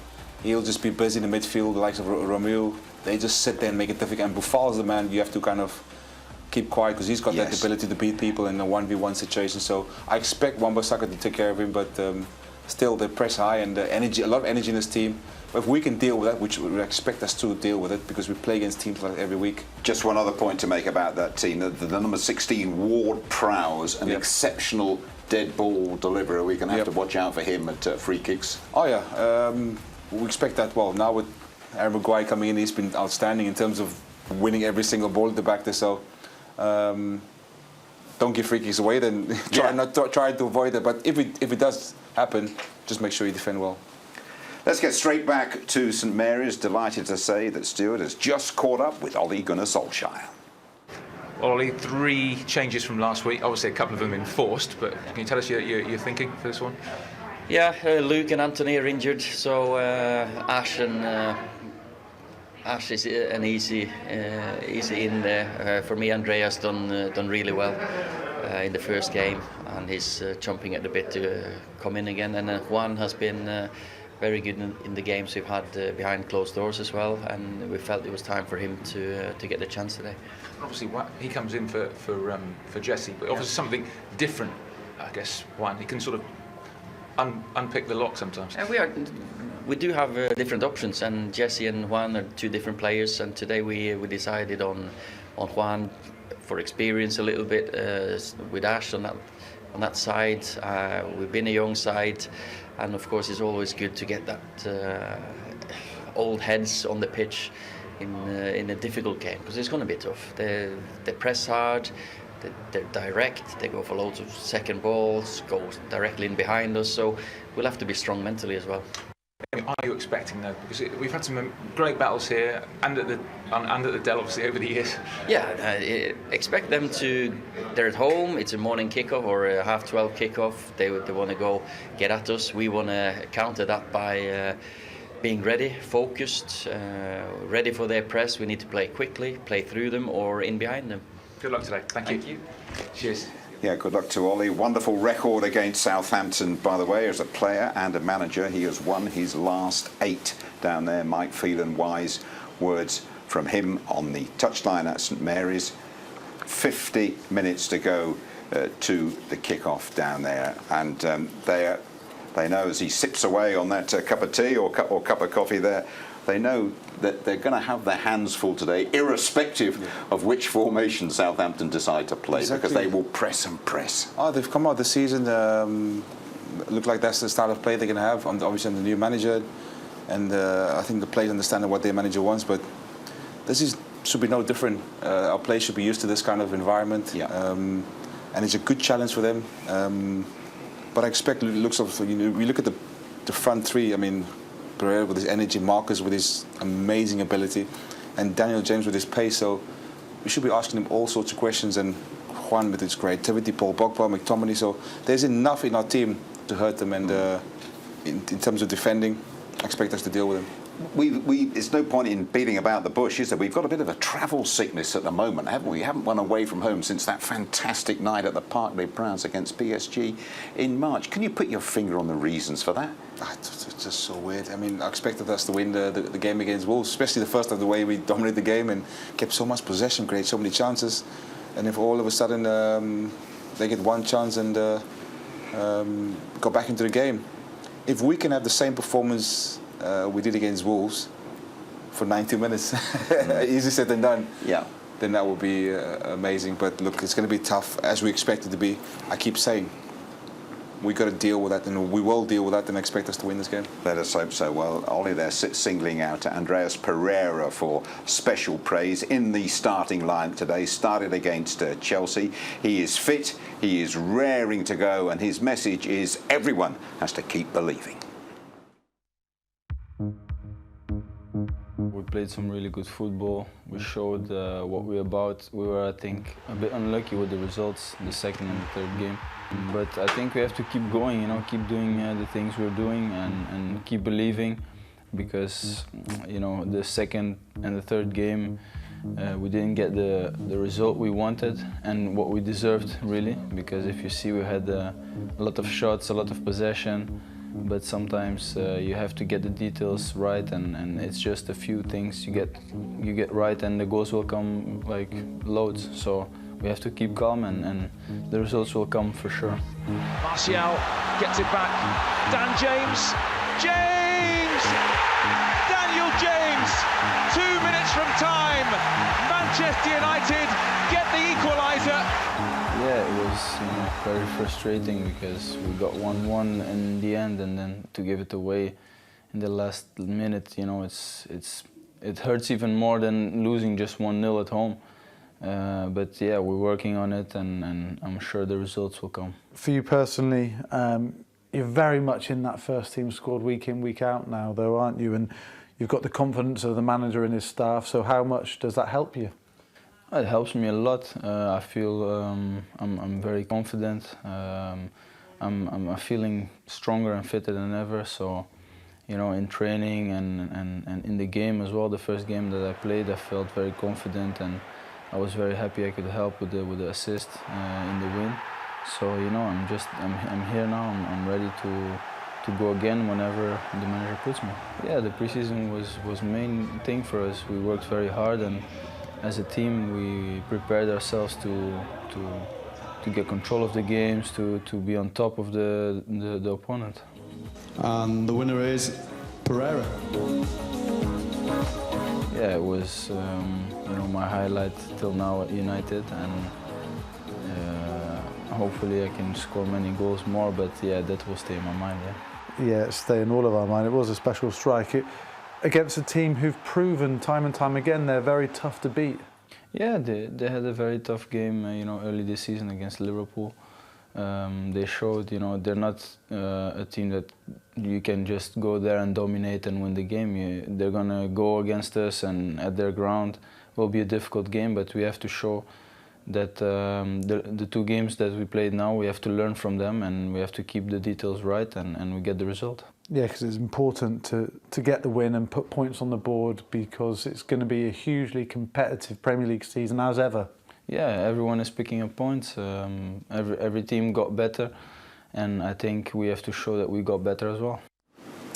he'll just be busy in the midfield, the likes of Romeo. They just sit there and make it difficult. And Bufal's the man you have to kind of keep quiet, because he's got that ability to beat people in a 1v1 situation. So I expect wan-bassaka to take care of him, but still they press high, and energy, a lot of energy in this team. But if we can deal with that, which we expect us to deal with it, because we play against teams like that every week. Just one other point to make about that team: the number 16 Ward-Prowse, an exceptional dead ball deliverer. We're going to have to watch out for him at free kicks. Oh yeah, we expect that. Well, now with Aaron Maguire coming in, he's been outstanding in terms of winning every single ball at the back there. So don't give free kicks away. Then try to avoid it. But if it does happen, just make sure you defend well. Let's get straight back to St Mary's. Delighted to say that Stuart has just caught up with Ole Gunnar Solskjaer. Well, Ollie, 3 changes from last week. Obviously, a couple of them enforced, but can you tell us your thinking for this one? Yeah, Luke and Anthony are injured, so Ash is an easy in there. For me, Andreas done really well in the first game, and he's chomping at the bit to come in again. And Juan has been very good in the games we've had behind closed doors as well, and we felt it was time for him to get the chance today. Obviously, he comes in for Jesse, but obviously something different, I guess. Juan, he can sort of unpick the lock sometimes. And we do have different options, and Jesse and Juan are 2 different players. And today we decided on Juan for experience a little bit with Ash on that side. We've been a young side. And of course, it's always good to get that old heads on the pitch in a difficult game, because it's going to be tough. They press hard, they're direct, they go for loads of second balls, go directly in behind us. So we'll have to be strong mentally as well. Are you expecting though? Because we've had some great battles here and at the Dell, obviously, over the years. Yeah, expect them to. They're at home. It's a morning kickoff or a 12:30 kickoff. They want to go get at us. We want to counter that by being ready, focused, ready for their press. We need to play quickly, play through them or in behind them. Good luck today. Thank you. Cheers. Yeah, good luck to Ollie. Wonderful record against Southampton, by the way, as a player and a manager. He has won his last 8 down there. Mike Phelan, wise words from him on the touchline at St Mary's. 50 minutes to go to the kick-off down there, and they know as he sips away on that cup of tea or cup of coffee there, they know that they're going to have their hands full today, irrespective of which formation Southampton decide to play, because they will press and press. Oh, they've come out this season look like that's the style of play they're going to have. Obviously, under the new manager, and I think the players understand what their manager wants. But should be no different. Our players should be used to this kind of environment, and it's a good challenge for them. But I expect looks of we look at the front three. I mean, Pereira with his energy, Marcus with his amazing ability, and Daniel James with his pace. So we should be asking him all sorts of questions, and Juan with his creativity, Paul Pogba, McTominay. So there's enough in our team to hurt them, and in terms of defending, I expect us to deal with them. There's no point in beating about the bush, is there? We've got a bit of a travel sickness at the moment, haven't we? We haven't won away from home since that fantastic night at the Parc des Princes against PSG in March. Can you put your finger on the reasons for that? It's just so weird. I mean, I expected us to win the game against Wolves, especially the first of the way we dominated the game and kept so much possession, created so many chances. And if all of a sudden they get one chance and go back into the game, if we can have the same performance we did against Wolves for 90 minutes, easy said than done. Yeah. Then that would be amazing. But look, it's going to be tough, as we expect it to be. I keep saying, we got to deal with that, and we will deal with that, and expect us to win this game. Let us hope so. Well, Ollie there singling out Andreas Pereira for special praise in the starting line today. Started against Chelsea. He is fit, he is raring to go, and his message is everyone has to keep believing. We played some really good football. We showed what we're about. We were, I think, a bit unlucky with the results, the second and the third game. But I think we have to keep going, keep doing the things we're doing and keep believing, because, the second and the third game, we didn't get the result we wanted and what we deserved, really, because if you see, we had a lot of shots, a lot of possession, but sometimes you have to get the details right, and it's just a few things you get right, and the goals will come like loads. So we have to keep calm, and the results will come for sure. Martial gets it back. Dan James. Daniel James. 2 minutes from time. Manchester United get the equaliser. Yeah, it was very frustrating because we got 1-1 in the end, and then to give it away in the last minute, it hurts even more than losing just 1-0 at home. But yeah, we're working on it, and I'm sure the results will come. For you personally, you're very much in that first team squad week in, week out now, though, aren't you? And you've got the confidence of the manager and his staff, so how much does that help you? It helps me a lot. I feel I'm very confident. I'm feeling stronger and fitter than ever. So, in training and in the game as well, the first game that I played, I felt very confident, and I was very happy I could help with the assist in the win. So, I'm here now. I'm ready to go again whenever the manager puts me. Yeah, the preseason was main thing for us. We worked very hard, and as a team, we prepared ourselves to get control of the games, to be on top of the opponent. And the winner is Pereira. Yeah, it was my highlight till now at United, and hopefully I can score many goals more. But yeah, that will stay in my mind. Yeah, it's staying in all of our mind. It was a special strike. Against a team who've proven time and time again they're very tough to beat. Yeah, they had a very tough game, early this season against Liverpool. They showed, they're not a team that you can just go there and dominate and win the game. They're gonna go against us, and at their ground will be a difficult game. But we have to show that the two games that we played now, we have to learn from them, and we have to keep the details right, and we get the result. Yeah, because it's important to get the win and put points on the board, because it's going to be a hugely competitive Premier League season as ever. Yeah, everyone is picking up points. Every team got better, and I think we have to show that we got better as well.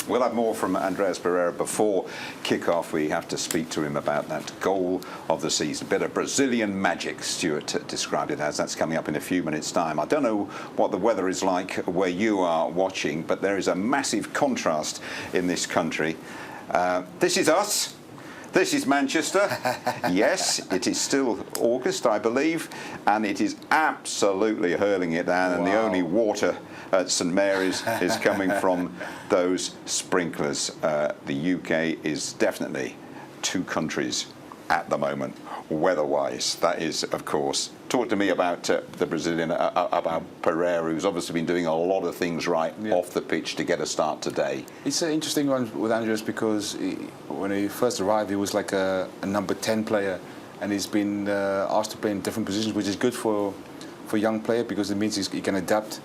We'll have more from Andreas Pereira before kick-off. We have to speak to him about that goal of the season. Bit of Brazilian magic, Stuart described it as. That's coming up in a few minutes' time. I don't know what the weather is like where you are watching, but there is a massive contrast in this country. This is us. This is Manchester. Yes, it is still August, I believe, and it is absolutely hurling it down, and the only water at St Mary's is coming from those sprinklers. The UK is definitely two countries at the moment, weather-wise. That is, of course. Talk to me about the Brazilian, about Pereira, who's obviously been doing a lot of things right off the pitch to get a start today. It's an interesting one with Andreas because when he first arrived, he was like a number 10 player, and he's been asked to play in different positions, which is good for a young player because it means he can adapt.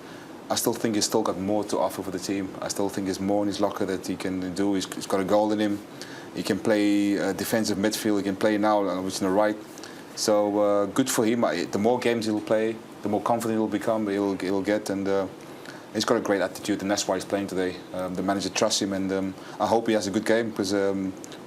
I still think he's still got more to offer for the team. I still think there's more in his locker that he can do. He's got a goal in him. He can play defensive midfield. He can play now, which is on the right. So good for him. The more games he'll play, the more confident he'll become. He'll get, and he's got a great attitude, and that's why he's playing today. The manager trusts him, and I hope he has a good game because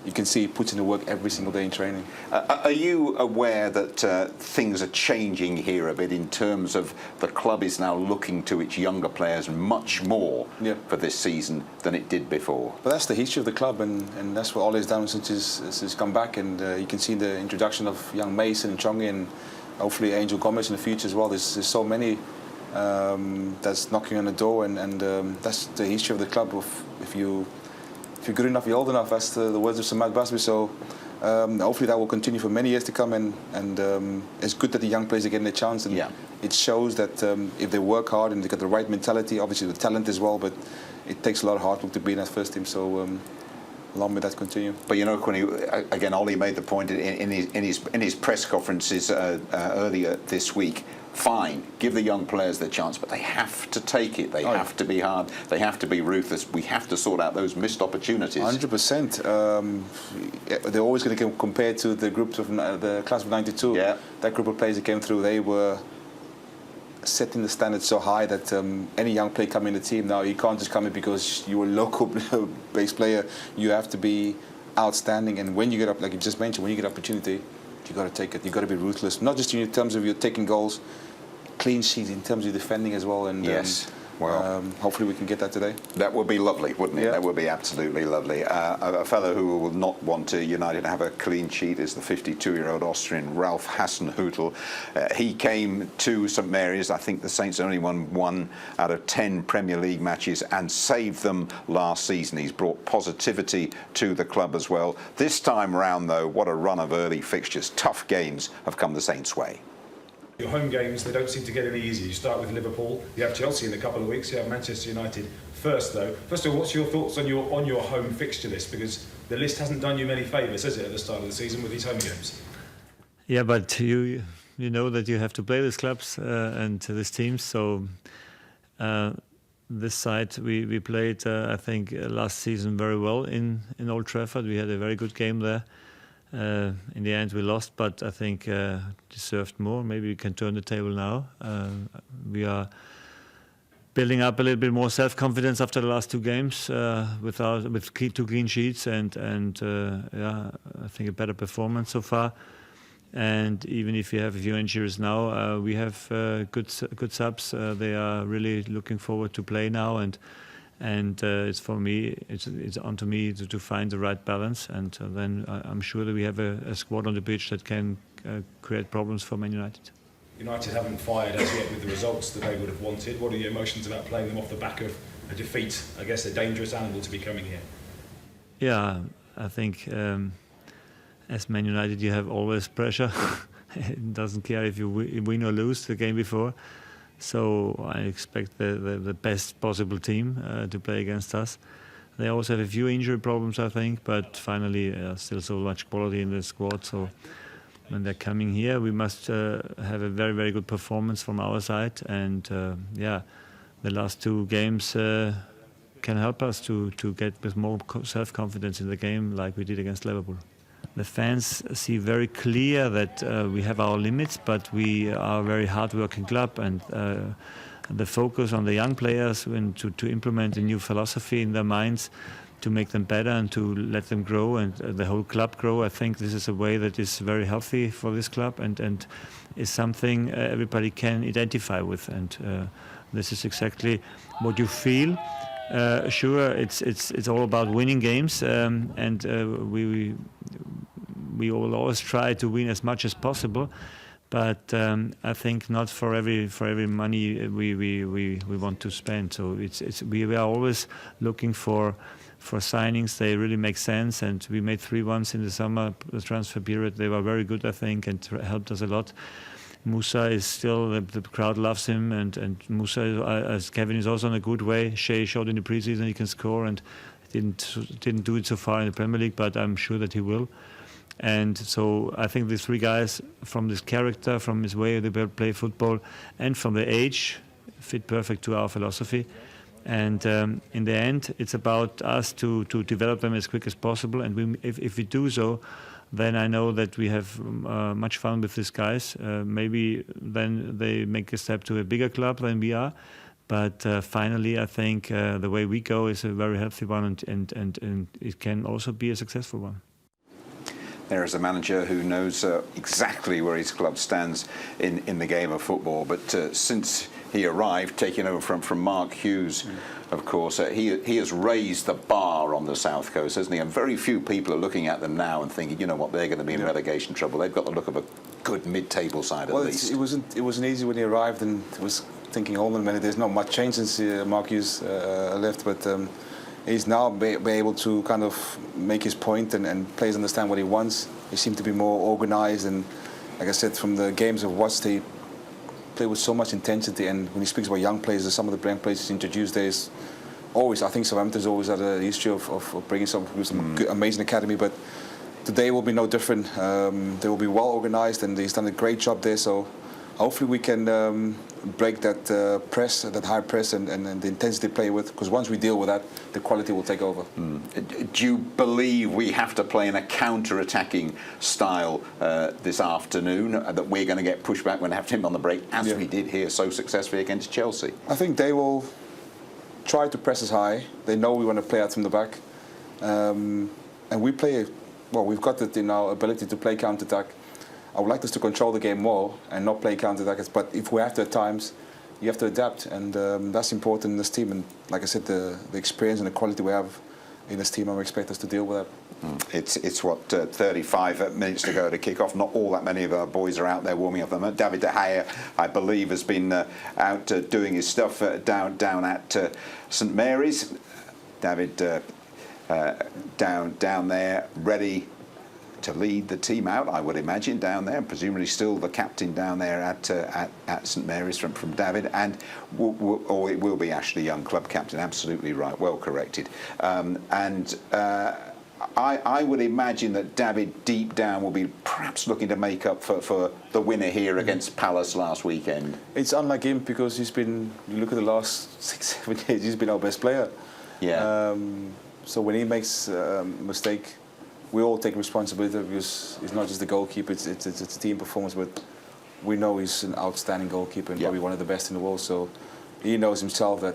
you can see he puts in the work every single day in training. Are you aware that things are changing here a bit in terms of the club is now looking to its younger players much more for this season than it did before? But that's the history of the club, and that's what Ole's done since he's come back. And you can see the introduction of young Mason and Chongi, and hopefully Angel Gomez in the future as well. There's so many that's knocking on the door, and that's the history of the club. If you're good enough, you're old enough. That's the words of Sir Matt Busby. So hopefully that will continue for many years to come. And it's good that the young players are getting a chance. And it shows that if they work hard and they got the right mentality, obviously the talent as well. But it takes a lot of hard work to be in that first team. So long may that continue. But you know, Quinny, again, Ollie made the point in his press conferences earlier this week. Fine, give the young players their chance, but they have to take it. They have to be hard. They have to be ruthless. We have to sort out those missed opportunities. 100%. They're always going to get compared to the groups of the class of '92. Yeah. That group of players that came through, they were setting the standards so high that any young player coming in the team now, you can't just come in because you're a local base player. You have to be outstanding. And when you get up, like you just mentioned, when you get opportunity, you got to take it. You got to be ruthless, not just in terms of your taking goals, clean sheets, in terms of defending as well. And yes, well, hopefully we can get that today. That would be lovely, wouldn't it? Yeah. That would be absolutely lovely. A fellow who will not want to United have a clean sheet is the 52-year-old Austrian Ralf Hasenhüttl. He came to St Mary's. I think the Saints only won 1 out of 10 Premier League matches and saved them last season. He's brought positivity to the club as well. This time round, though, what a run of early fixtures. Tough games have come the Saints' way. Your home games, they don't seem to get any easier. You start with Liverpool, you have Chelsea in a couple of weeks, you have Manchester United first, though. First of all, what's your thoughts on your home fixture list? Because the list hasn't done you many favours, has it, at the start of the season with these home games? Yeah, but you know that you have to play these clubs and these teams. So this side we played, I think, last season very well in Old Trafford. We had a very good game there. In the end we lost, but I think deserved more. Maybe we can turn the table now. We are building up a little bit more self-confidence after the last 2 games with 2 clean sheets and I think a better performance so far. And even if you have a few injuries now, we have good subs. They are really looking forward to play now, and it's for me, it's on to me to find the right balance, and then I'm sure that we have a squad on the pitch that can create problems for Man United. United haven't fired as yet with the results that they would have wanted. What are your emotions about playing them off the back of a defeat? I guess a dangerous animal to be coming here. Yeah, I think as Man United you have always pressure. It doesn't care if you win or lose the game before. So I expect the best possible team to play against us. They also have a few injury problems, I think, but finally still so much quality in the squad. So when they're coming here, we must have a very, very good performance from our side. And the last 2 games can help us to get with more self-confidence in the game, like we did against Liverpool. The fans see very clear that we have our limits, but we are a very hard-working club, and the focus on the young players and to implement a new philosophy in their minds, to make them better and to let them grow and the whole club grow. I think this is a way that is very healthy for this club and is something everybody can identify with. And this is exactly what you feel. Sure, it's all about winning games, and we will always try to win as much as possible. But I think not for every money we want to spend. So we are always looking for signings. They really make sense, and we made 3 ones in the summer transfer period. They were very good, I think, and helped us a lot. Musa is still, the crowd loves him, and Musa, as Kevin, is also in a good way. Shea showed in the preseason he can score, and didn't do it so far in the Premier League, but I'm sure that he will. And so I think these 3 guys, from this character, from his way they play football, and from their age, fit perfect to our philosophy. And in the end, it's about us to develop them as quick as possible. And if we do so, then I know that we have much fun with these guys. Maybe then they make a step to a bigger club than we are. But finally, I think the way we go is a very healthy one, and it can also be a successful one. There is a manager who knows exactly where his club stands in the game of football. But since he arrived, taking over from Mark Hughes, of course, he has raised the bar on the South Coast, hasn't he? And very few people are looking at them now and thinking, you know what, they're going to be in relegation trouble. They've got the look of a good mid-table side at least. It wasn't easy when he arrived, and it was thinking, hold on a minute, there's not much change since Mark Hughes left, but he's now able to kind of make his point, and players understand what he wants. He seemed to be more organised, and like I said, from the games I've watched, he play with so much intensity. And when he speaks about young players, some of the young players he's introduced, there's always, I think Southampton's always had a history of bringing some good, amazing academy, but today will be no different. They will be well organised, and he's done a great job there. So hopefully we can break that press, that high press, and the intensity play with, because once we deal with that, the quality will take over. Do you believe we have to play in a counter-attacking style this afternoon, that we're going to get pushed back when we have him on the break, as we did here so successfully against Chelsea? I think they will try to press us high. They know we want to play out from the back. And we play, well, we've got it in our ability to play counter-attack. I would like us to control the game more and not play counter-attackers, but if we have to at times, you have to adapt, and that's important in this team. And like I said, the experience and the quality we have in this team, I expect us to deal with that. It's what, 35 minutes to go to kick off. Not all that many of our boys are out there warming up. David De Gea, I believe, has been out doing his stuff down at St Mary's. David down there, ready to lead the team out, I would imagine, down there, and presumably still the captain down there at St Mary's from David, and or it will be Ashley Young, club captain. Absolutely right, well corrected. I would imagine that David deep down will be perhaps looking to make up for the winner here against Palace last weekend. It's unlike him, because he's been, you look at the last 6-7 years, he's been our best player. Yeah. So when he makes a mistake, we all take responsibility, because it's not just the goalkeeper, it's a team performance, but we know he's an outstanding goalkeeper and probably one of the best in the world, so he knows himself that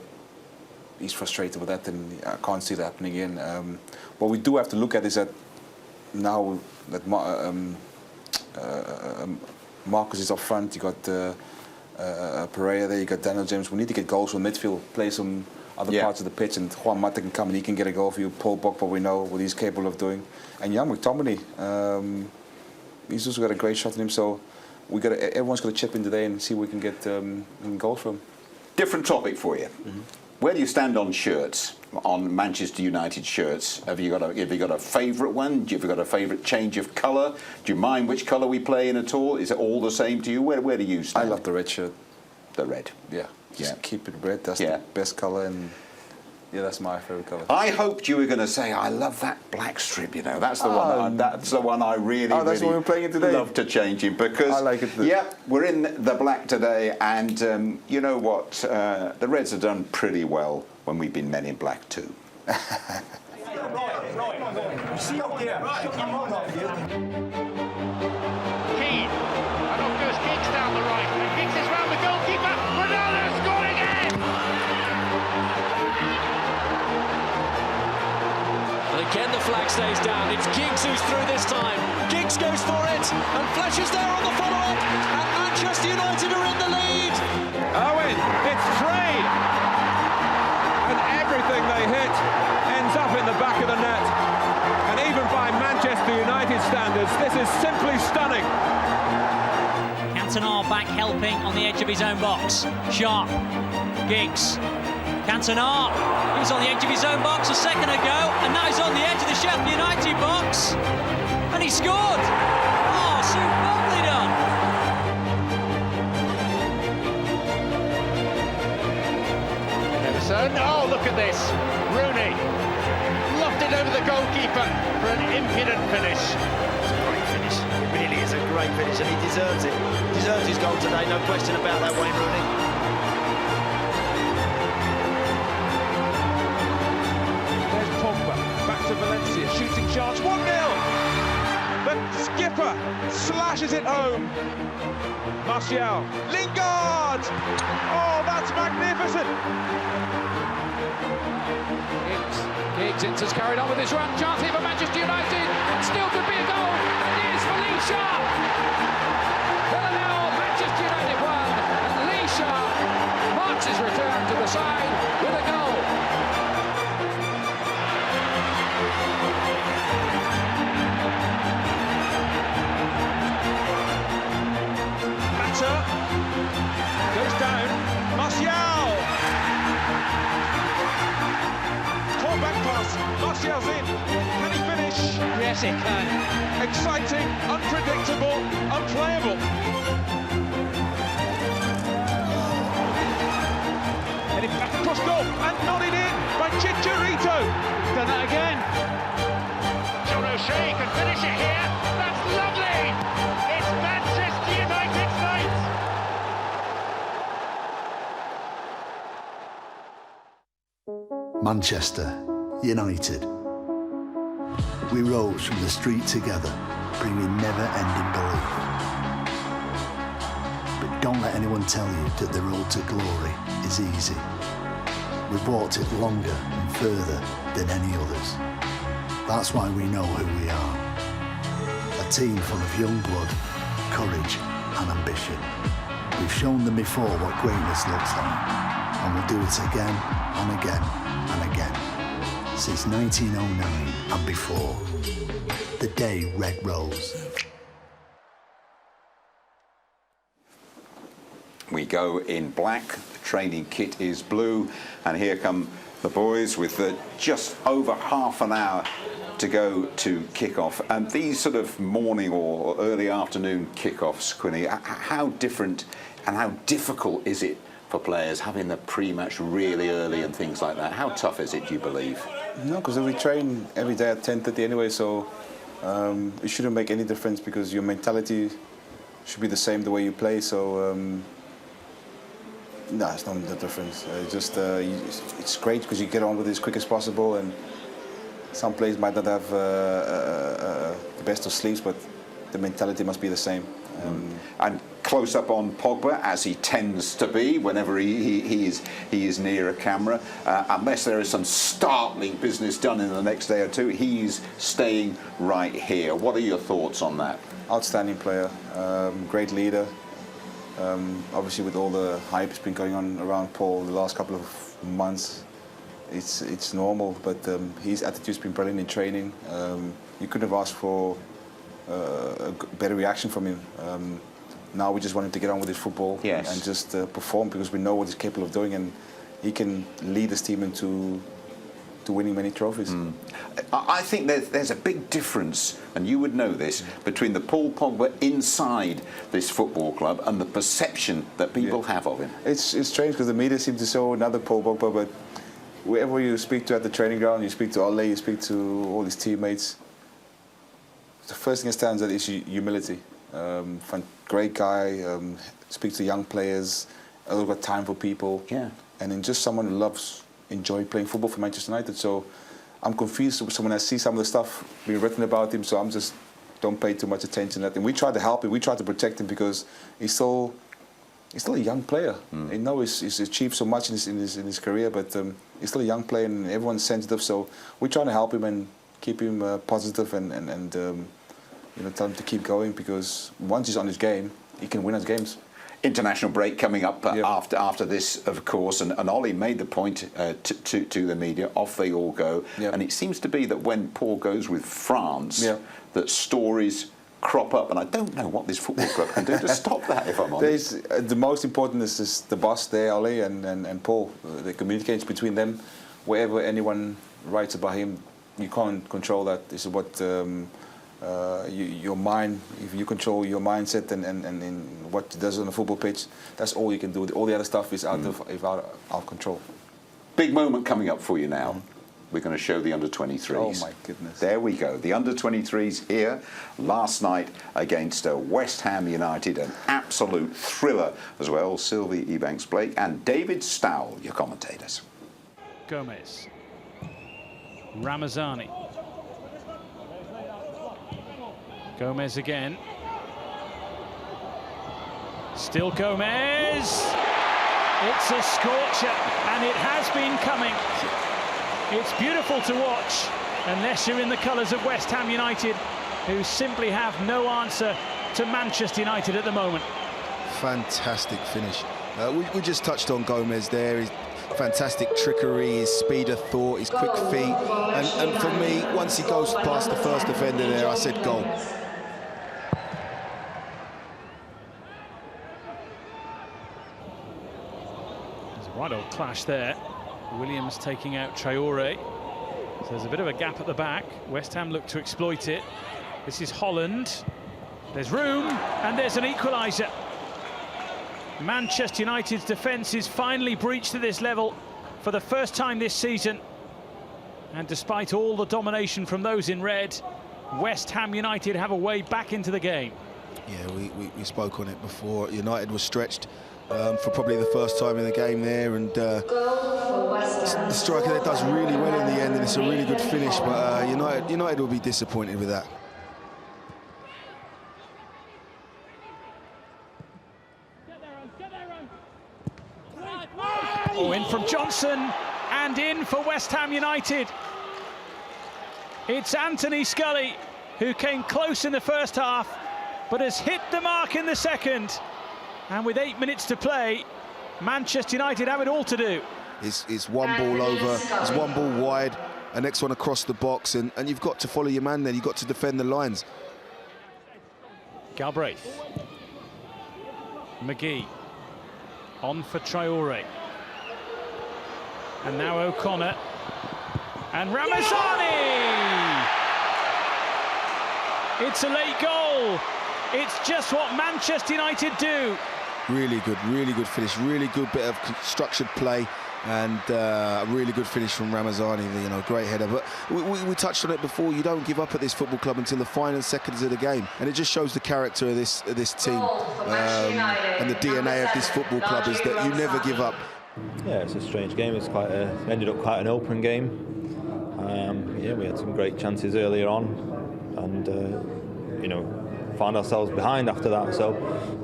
he's frustrated with that, and I can't see that happening again. What we do have to look at is that now that Marcus is up front, you got Pereira there, you got Daniel James, we need to get goals from midfield, play some other parts of the pitch, and Juan Mata can come and he can get a goal for you. Paul Pogba, we know what he's capable of doing, and Jan McTominay, he's also got a great shot in him. So everyone's got to chip in today and see if we can get goals from. Different topic for you. Where do you stand on shirts, on Manchester United shirts? Have you got a favourite one? Have you got a favourite change of colour? Do you mind which colour we play in at all? Is it all the same to you? Where do you stand? I love the red shirt. The red. Yeah. Just keep it red. That's the best colour, and that's my favourite colour. I hoped you were going to say, I love that black strip. You know, that's the one. That's the one I really, that's what we're playing in today. Love to change in, because I like it. We're in the black today, and you know what? The Reds have done pretty well when we've been men in black too. See up there. Shut your mouth off, you. Keane. And off goes Giggs down the right. And Giggs is round the goalkeeper. Ronaldo scored again! And again the flag stays down. It's Giggs who's through this time. Giggs goes for it. And Fletcher's there on the follow-up. And Manchester United are in the lead. Owen, it's 3. And everything they hit ends up in the back of the net. And even by Manchester United United's standards, this is simply stunning. Cantona back helping on the edge of his own box. Sharp, Giggs, Cantona, he was on the edge of his own box a second ago, and now he's on the edge of the Sheffield United box, and he scored! Oh, superbly done! Emerson, oh look at this, Rooney, lofted over the goalkeeper for an impudent finish. It's a great finish, it really is a great finish, and he deserves it. He deserves his goal today, no question about that, Wayne Rooney. To Valencia, shooting chance, 1-0! The skipper slashes it home. Martial, Lingard! Oh, that's magnificent! Giggs has carried on with his run, chance here for Manchester United, still could be a goal, it is for Lee Sharp! Villanelle, Manchester United won, and Lee Sharp marks his return to the side with a goal. Goes down, Martial! Caught back pass, Martial's in, can he finish? Yes, he can. Exciting, unpredictable, unplayable. Heading back across goal, and nodded in by Chicharito. Done that again. John O'Shea can finish it here, that's lovely! It's Manchester United's night! Manchester United. We rose from the street together, bringing never-ending belief. But don't let anyone tell you that the road to glory is easy. We've walked it longer and further than any others. That's why we know who we are. A team full of young blood, courage and ambition. We've shown them before what greatness looks like, and we'll do it again and again and again. Since 1909 and before, the day Red rose. We go in black, the training kit is blue, and here come the boys with just over half an hour to go to kick-off. And these sort of morning or early afternoon kick-offs, Quinny, how different and how difficult is it for players having the pre-match really early and things like that? How tough is it, do you believe? No, because we train every day at 10:30 anyway, so it shouldn't make any difference because your mentality should be the same the way you play. So no, it's not the difference. It's great because you get on with it as quick as possible, and some players might not have the best of sleeps, but the mentality must be the same. And close up on Pogba, as he tends to be whenever he is near a camera, unless there is some startling business done in the next day or two, he's staying right here. What are your thoughts on that? Outstanding player, great leader. Obviously, with all the hype that's been going on around Paul the last couple of months, it's normal. But his attitude's been brilliant in training. You couldn't have asked for a better reaction from him. Now we just want him to get on with his football and just perform, because we know what he's capable of doing, and he can lead this team into winning many trophies. I think there's a big difference, and you would know this, between the Paul Pogba inside this football club and the perception that people have of him. It's strange because the media seem to show another Paul Pogba, but wherever you speak to at the training ground, you speak to Ole, you speak to all his teammates, the first thing that stands out is humility. Great guy, speaks to young players, got time for people, and then just someone who enjoy playing football for Manchester United. So I'm confused when I see some of the stuff being written about him, so I'm just don't pay too much attention to that. And we try to help him, we try to protect him, because he's still a young player. I know he's achieved so much in his career, but he's still a young player, and everyone's sensitive. So we're trying to help him and keep him positive and tell him to keep going, because once he's on his game, he can win us games. international break coming up after this, of course, and Ollie made the point to the media, off they all go. And it seems to be that when Paul goes with France, that stories crop up, and I don't know what this football club can do to stop that, if I'm honest. The most important is the boss there, Ollie and Paul. The communication between them, wherever anyone writes about him, you can't control that. This is what your mind, if you control your mindset and what it does on a football pitch, that's all you can do. All the other stuff is out of control. Big moment coming up for you now. We're going to show the under-23s. Oh my goodness. There we go. The under-23s here last night against West Ham United. An absolute thriller as well. Sylvie Ebanks-Blake and David Stowell, your commentators. Gomez. Ramazani. Gomez again. Still Gomez. It's a scorcher, and it has been coming. It's beautiful to watch, unless you're in the colours of West Ham United, who simply have no answer to Manchester United at the moment. Fantastic finish. We just touched on Gomez there. His fantastic trickery, his speed of thought, his quick feet. And for me, once he goes past the first defender there, I said goal. There's a right old clash there. Williams taking out Traore. So there's a bit of a gap at the back. West Ham look to exploit it. This is Holland. There's room, and there's an equaliser. Manchester United's defence is finally breached at this level for the first time this season. And despite all the domination from those in red, West Ham United have a way back into the game. Yeah, we spoke on it before. United was stretched for probably the first time in the game there, and the striker there does really well in the end, and it's a really good finish, but United will be disappointed with that. Oh, in from Johnson, and in for West Ham United. It's Anthony Scully, who came close in the first half, but has hit the mark in the second. And with 8 minutes to play, Manchester United have it all to do. It's one ball over, it's one ball wide, the next one across the box, and you've got to follow your man then, you've got to defend the lines. Galbraith. McGee. On for Traore. And now O'Connor. And Ramazani! It's a late goal. It's just what Manchester United do. Really good finish, really good bit of structured play, and a really good finish from Ramazani, great header. But we touched on it before, you don't give up at this football club until the final seconds of the game, and it just shows the character of this team, and the DNA of this football club is that you never give up. Yeah, it's a strange game. It's ended up quite an open game. Yeah, we had some great chances earlier on, and found ourselves behind after that. So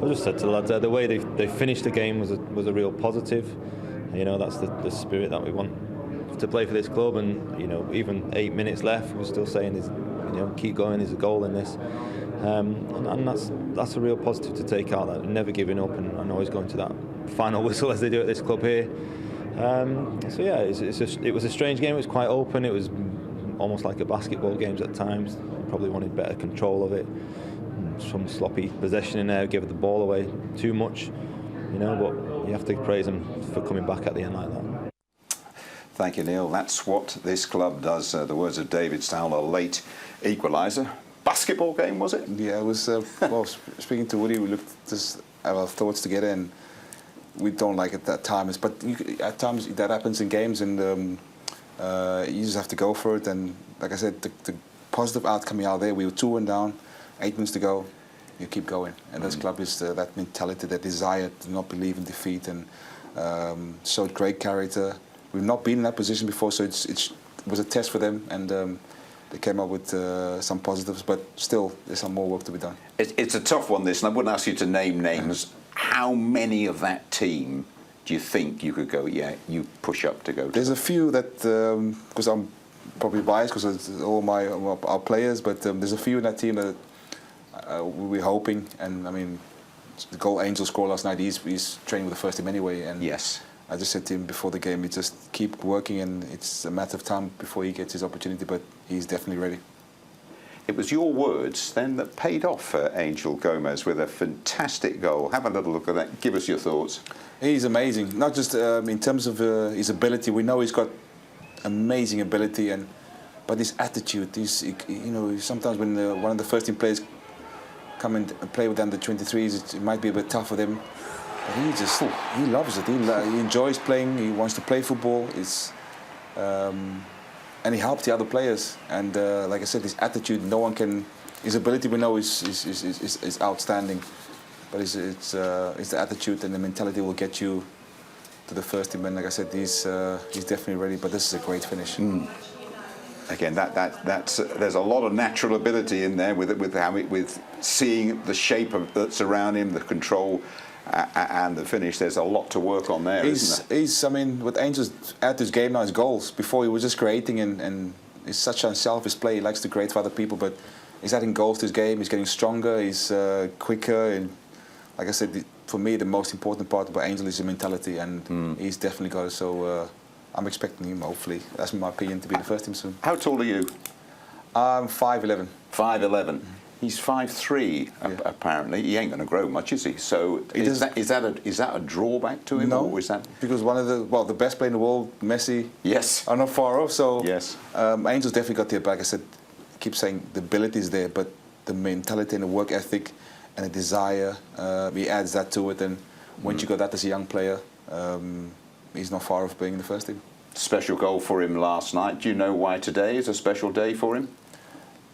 I just said to the lads, the way they finished the game was a real positive. That's the spirit that we want to play for this club. And even 8 minutes left, we're still saying, keep going. There's a goal in this, and that's a real positive to take out. That never giving up and always going to that final whistle as they do at this club here. So yeah, it was a strange game. It was quite open. It was almost like a basketball game at times. Probably wanted better control of it. Some sloppy possession in there, gave the ball away too much, but you have to praise them for coming back at the end like that. Thank you, Neil. That's what this club does. The words of David Stowell, a late equaliser. Basketball game, was it? Yeah, it was. Well, speaking to Woody, we looked at our thoughts together, and we don't like it at times. But at times that happens in games, and you just have to go for it. And like I said, the positive outcome out there, we were 2-1 down. 8 minutes to go, you keep going. And this club is that mentality, that desire to not believe in defeat, and showed great character. We've not been in that position before, so it was a test for them, and they came up with some positives, but still, there's some more work to be done. It's a tough one, this, and I wouldn't ask you to name names. How many of that team do you think you could go, yeah, you push up to go to? There's a few that, because I'm probably biased because it's all our players, but there's a few in that team that we're hoping, and I mean, the goal Angel scored last night, he's training with the first team anyway. And yes. I just said to him before the game, he just keep working, and it's a matter of time before he gets his opportunity, but he's definitely ready. It was your words then that paid off for Angel Gomez with a fantastic goal. Have a little look at that. Give us your thoughts. He's amazing. Not just in terms of his ability. We know he's got amazing ability, but his attitude. Sometimes when one of the first team players come and play with under 23s, it might be a bit tough for them. But he loves it. He enjoys playing. He wants to play football. And he helps the other players. And like I said, his attitude, his ability we know is outstanding. But it's the attitude and the mentality will get you to the first team. And like I said, he's definitely ready. But this is a great finish. Again, there's a lot of natural ability in there with seeing the shape that's around him, the control. And the finish, there's a lot to work on there, isn't there? What Angel's added to his game now is goals. Before he was just creating, and he's such a unselfish player. He likes to create for other people, but he's adding goals to his game. He's getting stronger. He's quicker, and like I said, for me, the most important part about Angel is his mentality, and he's definitely got it. So I'm expecting him, hopefully, that's my opinion, to be the first team soon. How tall are you? I'm 5'11". 5'11". He's 5'3", apparently. He ain't going to grow much, is he? So is that a drawback to him? No, or is that because one of the best player in the world, Messi, yes, are not far off. So yes, Angel's definitely got there. But like I said, I keep saying the ability is there, but the mentality and the work ethic and the desire, he adds that to it. And once you got that as a young player, he's not far off being in the first team. Special goal for him last night. Do you know why today is a special day for him?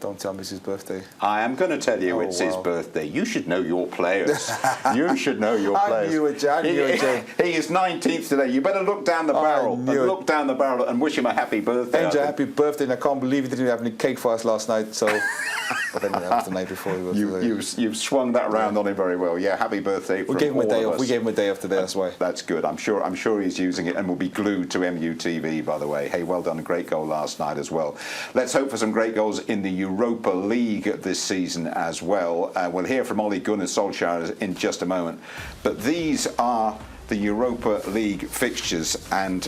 Don't tell me it's his birthday. I am going to tell you it's his birthday. You should know your players. You should know your players. I knew it, Jay. He is 19th today. You better look down the barrel and wish him a happy birthday. Angel, happy birthday, and I can't believe he didn't have any cake for us last night. So, but then that was the night before. You've swung that round on him very well. Yeah, happy birthday. We gave him a day off. We gave him a day off today. That's why. That's good. I'm sure he's using it and will be glued to MUTV. By the way, hey, well done, a great goal last night as well. Let's hope for some great goals in the Europa League this season as well. We'll hear from Ole Gunnar Solskjaer in just a moment. But these are the Europa League fixtures, and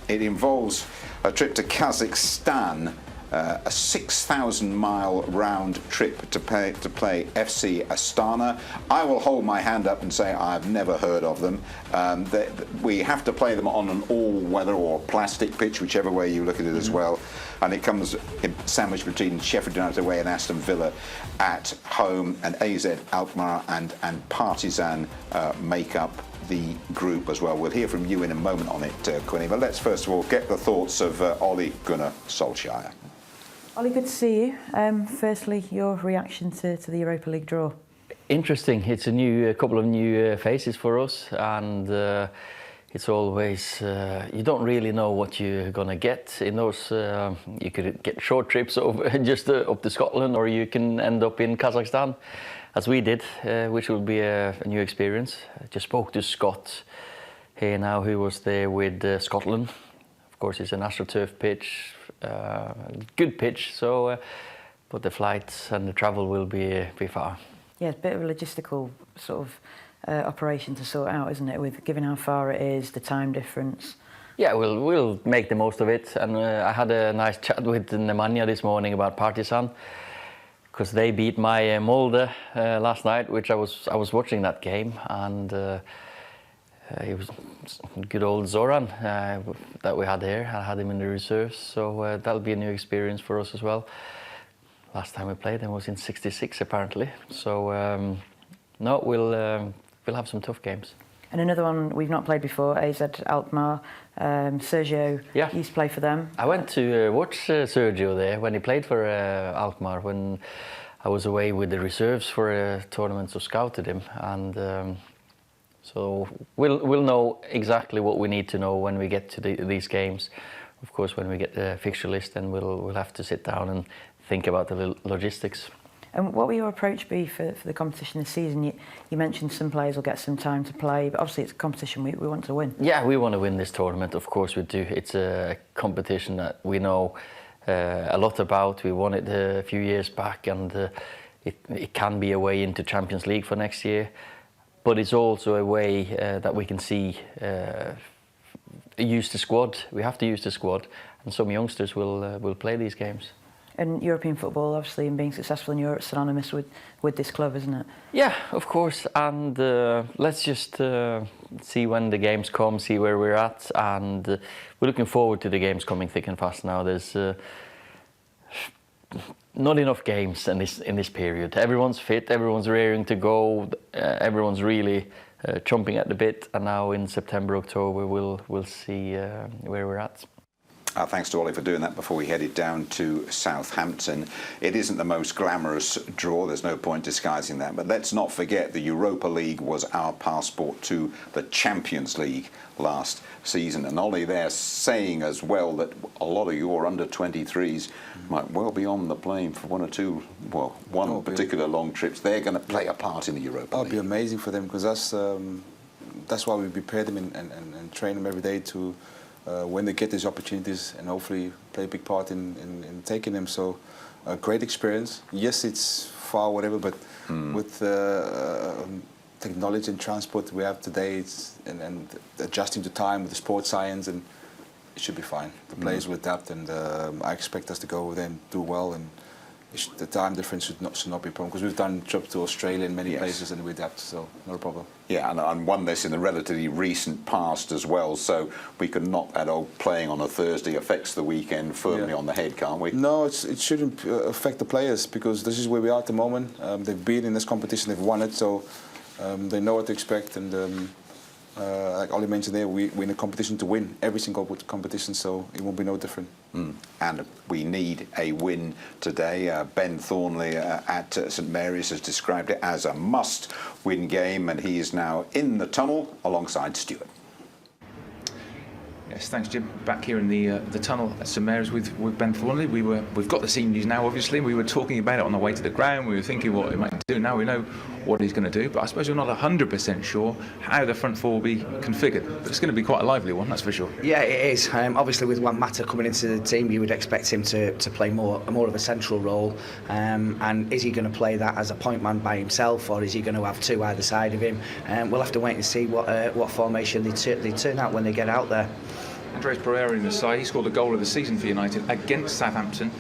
it involves a trip to Kazakhstan, a 6,000-mile round trip to play FC Astana. I will hold my hand up and say I've never heard of them. We have to play them on an all-weather or plastic pitch, whichever way you look at it as well. And it comes sandwiched between Sheffield United away and Aston Villa at home, and AZ Alkmaar and Partizan make up the group as well. We'll hear from you in a moment on it, Quinny, but let's first of all get the thoughts of Ole Gunnar Solskjaer. Ollie, good to see you. Firstly, your reaction to the Europa League draw? Interesting. It's a couple of new faces for us, and it's always you don't really know what you're gonna get in those. You could get short trips over just up to Scotland, or you can end up in Kazakhstan, as we did, which will be a new experience. I just spoke to Scott here now, who was there with Scotland. Of course, it's an AstroTurf pitch. Good pitch, so but the flights and the travel will be far. Yeah, it's a bit of a logistical sort of operation to sort out, isn't it? With given how far it is, the time difference. Yeah, we'll make the most of it. And I had a nice chat with Nemanja this morning about Partizan, because they beat my Molde last night, which I was watching that game, and. He was good old Zoran that we had here. I had him in the reserves, so that'll be a new experience for us as well. Last time we played him was in '66, apparently. So no, we'll have some tough games. And another one we've not played before, AZ Alkmaar. Sergio used to play for them. I went to watch Sergio there when he played for Alkmaar, when I was away with the reserves for a tournament, so scouted him, and. So we'll know exactly what we need to know when we get to these games. Of course, when we get the fixture list, then we'll have to sit down and think about the logistics. And what will your approach be for the competition this season? You mentioned some players will get some time to play, but obviously it's a competition we want to win. Yeah, we want to win this tournament. Of course we do. It's a competition that we know a lot about. We won it a few years back, and it can be a way into Champions League for next year. but it's also a way that we can see use the squad. We have to use the squad, and some youngsters will play these games. And European football, obviously, and being successful in Europe, synonymous with this club, isn't it? Yeah, of course. And let's just see when the games come, see where we're at, and we're looking forward to the games coming thick and fast now. There's not enough games in this period. Everyone's fit, everyone's raring to go, everyone's really chomping at the bit, and now in September, October, we'll see where we're at. Thanks to Ollie for doing that before we headed down to Southampton. It isn't the most glamorous draw, there's no point disguising that, but let's not forget the Europa League was our passport to the Champions League last season. And Ollie there saying as well that a lot of your under-23s might well be on the plane for one particular long trips. They're going to play a part in the Europa League. That'll be amazing for them, because that's why we prepare them and train them every day to when they get these opportunities, and hopefully play a big part in taking them. So a great experience. Yes, it's far, whatever, but with technology and transport we have today, and adjusting to time with the sports science, and it should be fine. The players will adapt, and I expect us to go over there and do well. And the time difference should not be a problem, because we've done trips to Australia and many places, and we adapt, so not a problem. Yeah, and won this in the relatively recent past as well, so we can knock that old playing on a Thursday affects the weekend firmly on the head, can't we? No, it shouldn't affect the players, because this is where we are at the moment. They've been in this competition, they've won it, so they know what to expect. And like Ollie mentioned there, we're in a competition to win every single competition, so it won't be no different. And we need a win today. Ben Thornley at St Mary's has described it as a must-win game, and he is now in the tunnel alongside Stuart. Yes, thanks, Jim. Back here in the tunnel at St Mary's with Ben Thornley. We've got the scene news now. Obviously, we were talking about it on the way to the ground. We were thinking what he might do. Now we know what he's going to do, but I suppose we're not 100% sure how the front four will be configured. But it's going to be quite a lively one, that's for sure. Yeah, it is. Obviously, with wan-bassaka coming into the team, you would expect him to play more of a central role. And is he going to play that as a point man by himself, or is he going to have two either side of him? We'll have to wait and see what formation they turn out when they get out there. Andres Pereira in the side. He scored the goal of the season for United against Southampton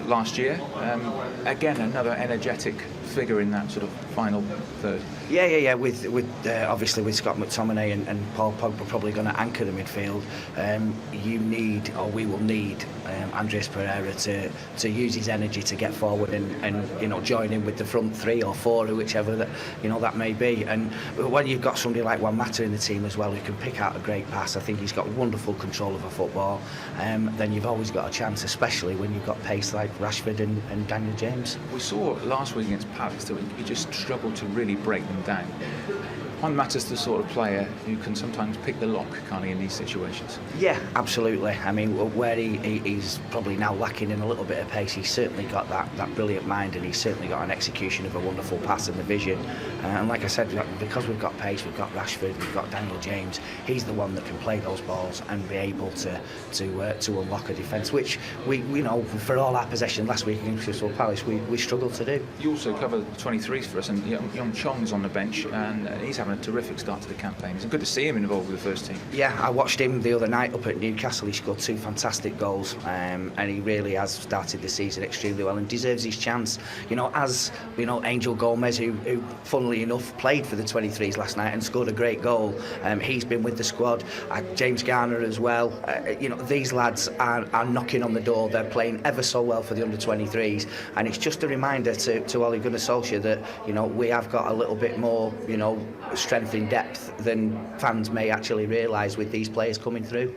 last year. Again, another energetic figure in that sort of final third. Yeah. With obviously with Scott McTominay and Paul Pogba probably going to anchor the midfield. We will need Andres Pereira to use his energy to get forward and join in with the front three or four, whichever that may be. And when you've got somebody like wan-bassaka in the team as well, who can pick out a great pass, I think he's got wonderful control of a football. Then you've always got a chance, especially when you've got pace like Rashford and Daniel James. We saw last week against Palace that he just struggled to really break them down. Wan-Bassaka's the sort of player who can sometimes pick the lock, can't he, in these situations? Yeah, absolutely. I mean, where he's probably now lacking in a little bit of pace, he's certainly got that brilliant mind, and he's certainly got an execution of a wonderful pass and the vision. And like I said, because we've got pace, we've got Rashford, we've got Daniel James, he's the one that can play those balls and be able to unlock a defence, which we for all our possession last week against Crystal Palace, we struggled to do. You also cover the 23s for us, and Young Chong's on the bench, and he's having a terrific start to the campaign. It's good to see him involved with the first team. Yeah, I watched him the other night up at Newcastle. He scored two fantastic goals, and he really has started the season extremely well and deserves his chance. As Angel Gomez, who funnily enough played for the 23s last night and scored a great goal. He's been with the squad. James Garner as well. These lads are knocking on the door. They're playing ever so well for the under-23s, and it's just a reminder to Ole Gunnar Solskjaer that we have got a little bit more strength in depth than fans may actually realise with these players coming through.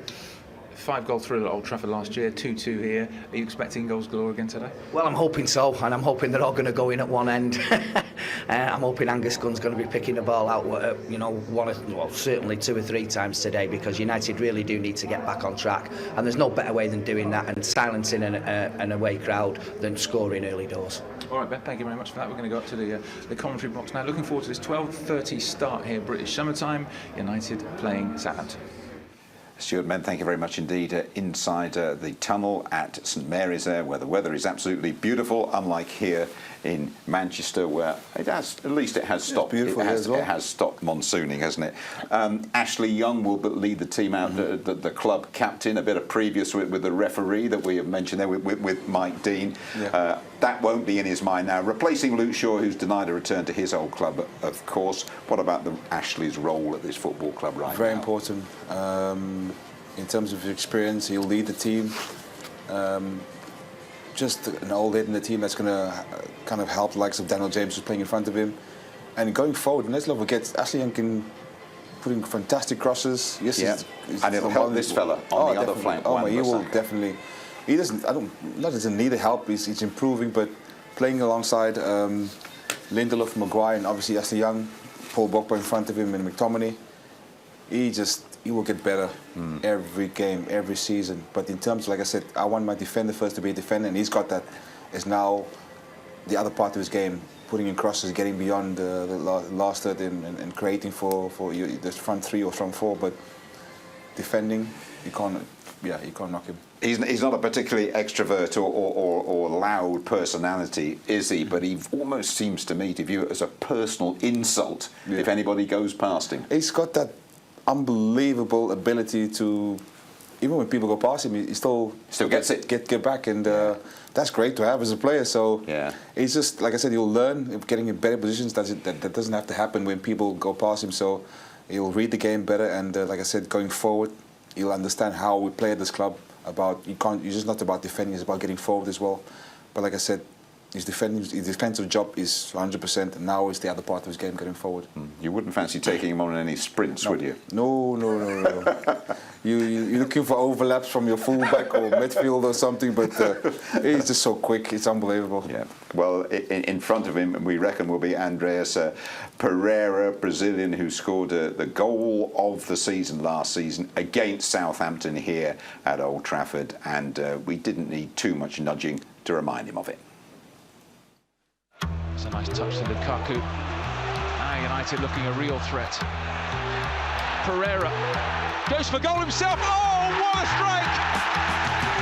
5-goal thrill at Old Trafford last year, 2-2 here. Are you expecting goals galore again today? Well, I'm hoping so, and I'm hoping they're all going to go in at one end. I'm hoping Angus Gunn's going to be picking the ball out, certainly 2 or 3 times today, because United really do need to get back on track, and there's no better way than doing that and silencing an away crowd than scoring early doors. All right, Ben, thank you very much for that. We're going to go up to the commentary box now. Looking forward to this 12:30 start here, British summertime. United playing Southampton. Stuart, Ben, thank you very much indeed. Inside the tunnel at St Mary's there, where the weather is absolutely beautiful, unlike here in Manchester, where it has, at least it has stopped. It has stopped monsooning, hasn't it? Ashley Young will lead the team out, the club captain. A bit of previous with the referee that we have mentioned there with Mike Dean. Yeah. That won't be in his mind now. Replacing Luke Shaw, who's denied a return to his old club, of course. What about Ashley's role at this football club right now? Very important. In terms of experience, he'll lead the team. Just an old head in the team that's going to kind of help the likes of Daniel James, who's playing in front of him. And going forward, let's not forget, Ashley Young can put in fantastic crosses. Yes, and it'll help this fella on the other flank. Oh, he will definitely. He doesn't need the help. He's improving, but playing alongside Lindelof, Maguire, and obviously Ashley Young, Paul Pogba in front of him, and McTominay. He will get better every game, every season. But in terms, like I said, I want my defender first to be a defender, and he's got that. It's now the other part of his game, putting in crosses, getting beyond the last third and creating for the front three or front four. But defending, you can't knock him. He's not a particularly extrovert or loud personality, is he? But he almost seems to me to view it as a personal insult if anybody goes past him. He's got that unbelievable ability to, even when people go past him, he still gets it, get back, and that's great to have as a player. So he's just, like I said, he'll learn getting in better positions. That doesn't have to happen when people go past him. So he'll read the game better, and like I said, going forward, he'll understand how we play at this club. You're just not about defending; it's about getting forward as well. But like I said, his defensive job is 100%, and now is the other part of his game, getting forward. You wouldn't fancy taking him on any sprints, would you? No. You're looking for overlaps from your fullback or midfield or something, but he's just so quick. It's unbelievable. Yeah. Well, in front of him, we reckon, will be Andreas Pereira, Brazilian, who scored the goal of the season last season against Southampton here at Old Trafford, and we didn't need too much nudging to remind him of it. It's a nice touch to Lukaku. Now United looking a real threat. Pereira goes for goal himself. Oh, what a strike!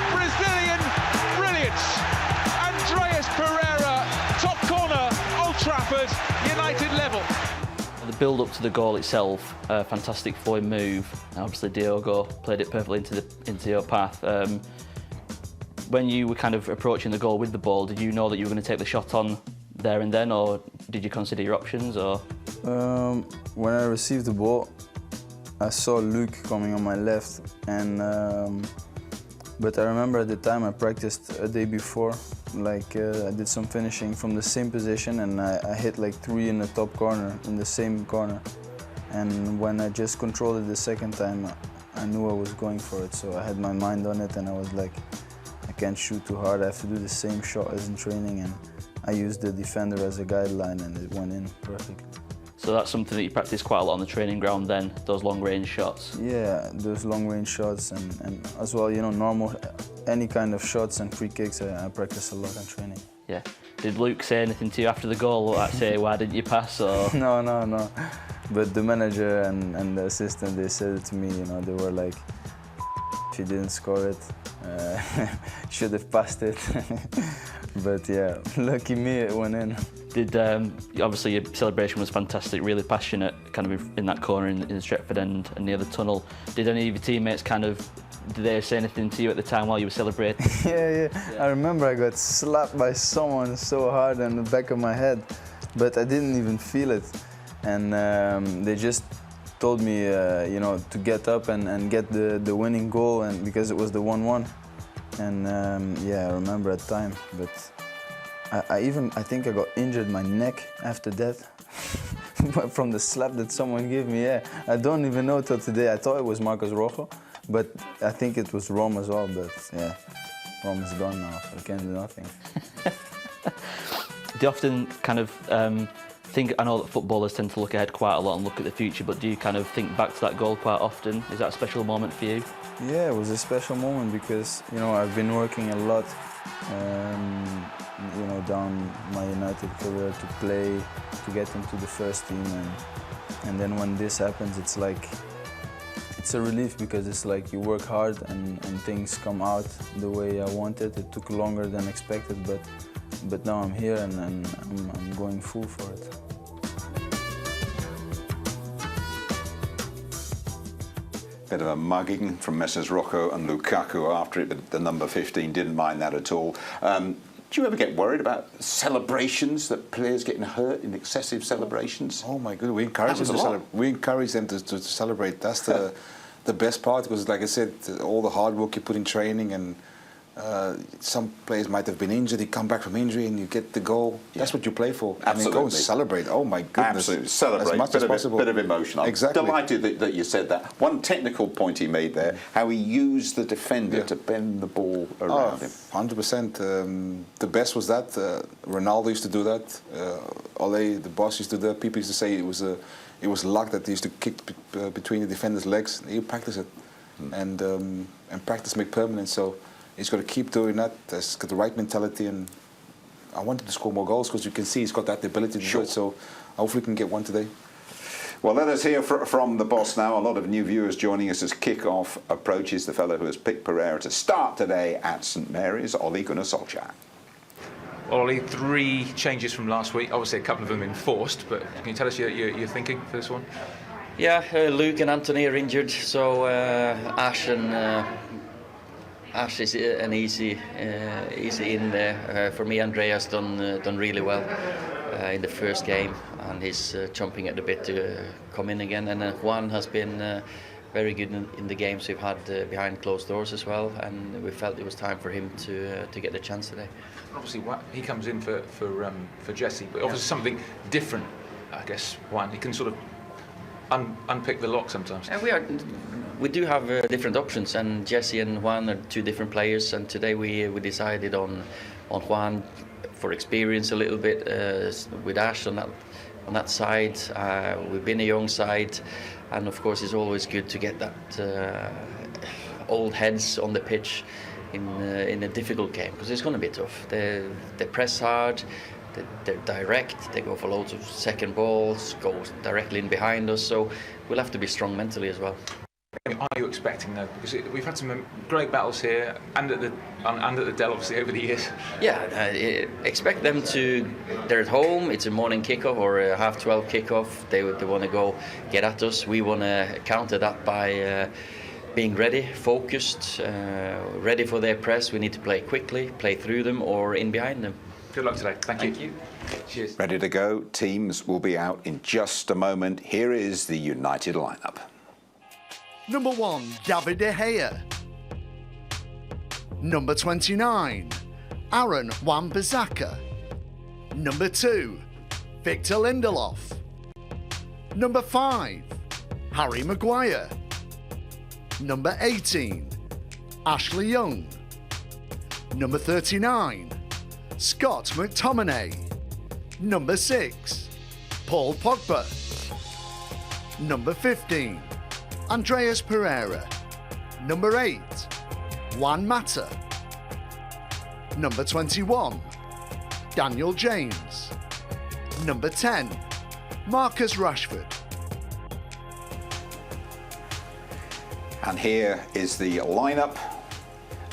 Brazilian brilliance. Andreas Pereira, top corner, Old Trafford, United level. The build-up to the goal itself, a fantastic forward move. And obviously Diogo played it perfectly into your path. When you were kind of approaching the goal with the ball, did you know that you were going to take the shot on there and then, or did you consider your options? Or when I received the ball, I saw Luke coming on my left, and but I remember at the time I practiced a day before, like I did some finishing from the same position, and I hit like 3 in the top corner, in the same corner. And when I just controlled it the second time, I knew I was going for it, so I had my mind on it, and I was like, I can't shoot too hard, I have to do the same shot as in training, and I used the defender as a guideline, and it went in perfectly. So that's something that you practice quite a lot on the training ground then, those long-range shots? Yeah, those long-range shots, and as well, you know, normal, any kind of shots and free kicks, I practice a lot on training. Yeah. Did Luke say anything to you after the goal, like say, why didn't you pass, or? No. But the manager and the assistant, they said it to me, you know, they were like, if you didn't score it, should have passed it. But yeah, lucky me, it went in. Did obviously your celebration was fantastic, really passionate, kind of in that corner in the Stretford end and near the tunnel. Did any of your teammates did they say anything to you at the time while you were celebrating? Yeah. I remember I got slapped by someone so hard on the back of my head, but I didn't even feel it. And they just told me, you know, to get up and get the winning goal, and because it was the 1-1. And yeah, I remember that time, but I think I got injured my neck after that from the slap that someone gave me. Yeah, I don't even know till today. I thought it was Marcos Rojo, but I think it was Rom as well. But yeah, Rom is gone now, so I can't do nothing. Do you often kind of think? I know that footballers tend to look ahead quite a lot and look at the future, but do you kind of think back to that goal quite often? Is that a special moment for you? Yeah, it was a special moment because, you know, I've been working a lot, you know, down my United career to play, to get into the first team, and then when this happens, it's it's a relief because it's like you work hard and things come out the way I wanted. It took longer than expected, but now I'm here and I'm going full for it. Bit of a mugging from Messrs Rocco and Lukaku after it, but the number 15 didn't mind that at all. Do you ever get worried about celebrations, that players getting hurt in excessive celebrations? Oh my God, we encourage them to celebrate. We encourage them to celebrate. That's the best part, because like I said, all the hard work you put in training, and some players might have been injured, they come back from injury and you get the goal. Yeah. That's what you play for. Absolutely. I mean, go and celebrate. Oh my goodness. Absolutely. Celebrate. As much as possible. Bit of emotion. I'm exactly. delighted that you said that. One technical point he made there, how he used the defender to bend the ball around him. 100%. The best was that. Ronaldo used to do that. Ole, the boss, used to do that. People used to say it was luck that he used to kick between the defender's legs. He practice it. And practice make permanent. So he's got to keep doing that. He's got the right mentality, and I wanted to score more goals because you can see he's got that ability to do it. So hopefully we can get one today. Well, let us hear from the boss now. A lot of new viewers joining us as kick-off approaches. The fellow who has picked Pereira to start today at St Mary's, Ole Gunnar Solskjaer. Ollie, 3 changes from last week. Obviously, a couple of them enforced, but can you tell us your thinking for this one? Yeah, Luke and Anthony are injured, so Ash is an easy in there. For me, Andreas done really well in the first game, and he's chomping at the bit to come in again. And Juan has been very good in the games we've had behind closed doors as well, and we felt it was time for him to get the chance today. Obviously, he comes in for Jesse, but obviously something different, I guess. Juan, he can sort of unpick the lock sometimes. We do have different options, and Jesse and Juan are 2 different players, and today we decided on Juan for experience a little bit with Ash on that side. We've been a young side, and of course it's always good to get that old heads on the pitch in a difficult game, because it's going to be tough. They press hard. They're direct, they go for loads of second balls, go directly in behind us, so we'll have to be strong mentally as well. Are you expecting though? Because we've had some great battles here and at the Dell obviously over the years. Yeah, expect them to. They're at home. It's a morning kickoff or a 12:30 kickoff. They want to go get at us. We want to counter that by being ready, focused, ready for their press. We need to play quickly, play through them or in behind them. Good luck today. Thank you. Thank you. Cheers. Ready to go. Teams will be out in just a moment. Here is the United lineup. Number 1, David De Gea. Number 29, Aaron Wan-Bassaka. Number 2, Victor Lindelof. Number 5, Harry Maguire. Number 18, Ashley Young. Number 39, Scott McTominay. Number 6, Paul Pogba. Number 15, Andreas Pereira. Number 8, Juan Mata. Number 21, Daniel James. Number 10, Marcus Rashford. And here is the lineup.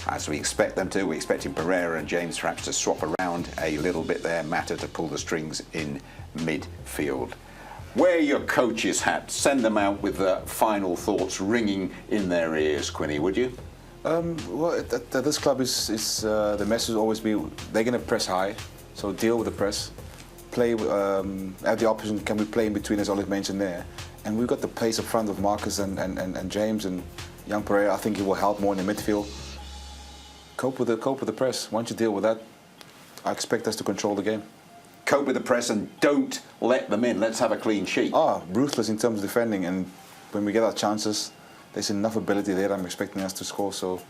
As we expect them to, we're expecting Pereira and James perhaps to swap around a little bit there, Mata to pull the strings in midfield. Wear your coach's hat, send them out with the final thoughts ringing in their ears, Quinny, would you? Well, at this club the message will always be they're going to press high, so deal with the press. Play at the opposition, can we play in between, as Olive mentioned there. And we've got the pace up front of Marcus and James and young Pereira. I think it will help more in the midfield. Cope with the press. Once you deal with that, I expect us to control the game. Cope with the press and don't let them in. Let's have a clean sheet. Ruthless in terms of defending, and when we get our chances, there's enough ability there. I'm expecting us to score, so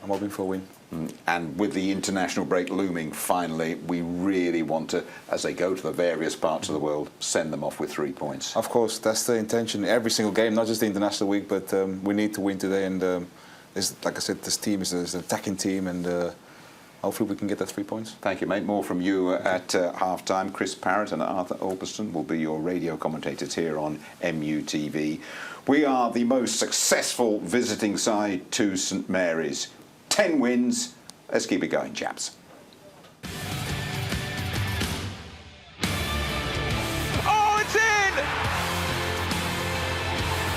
I'm hoping for a win. And with the international break looming finally, we really want to, as they go to the various parts of the world, send them off with 3 points. Of course, that's the intention. Every single game, not just the international week, but we need to win today. And like I said, this team is an attacking team, and hopefully we can get the 3 points. Thank you, mate. More from you at half-time. Chris Parrott and Arthur Alberston will be your radio commentators here on MUTV. We are the most successful visiting side to St Mary's. 10 wins. Let's keep it going, chaps. Oh, it's in!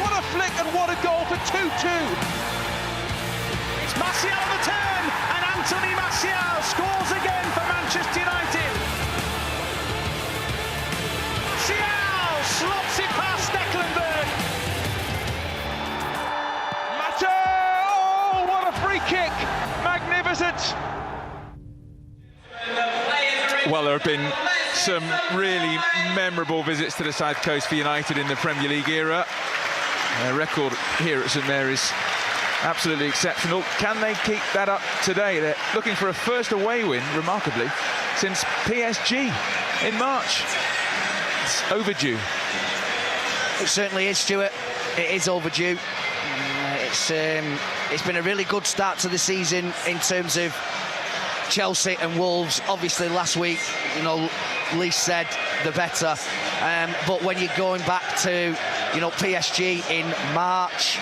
What a flick and what a goal for 2-2. It's Martial on the turn, and Anthony Martial scores again for Manchester United. Martial slots it past Stecklenburg. Mata! Oh, what a free kick! Magnificent! Well, there have been some really memorable visits to the South Coast for United in the Premier League era. Their record here at St Mary's absolutely exceptional. Can they keep that up today? They're looking for a first away win, remarkably, since PSG in March. It's overdue. It certainly is, Stuart. It is overdue. It's been a really good start to the season in terms of Chelsea and Wolves. Obviously, last week, you know, least said, the better. But when you're going back to, you know, PSG in March,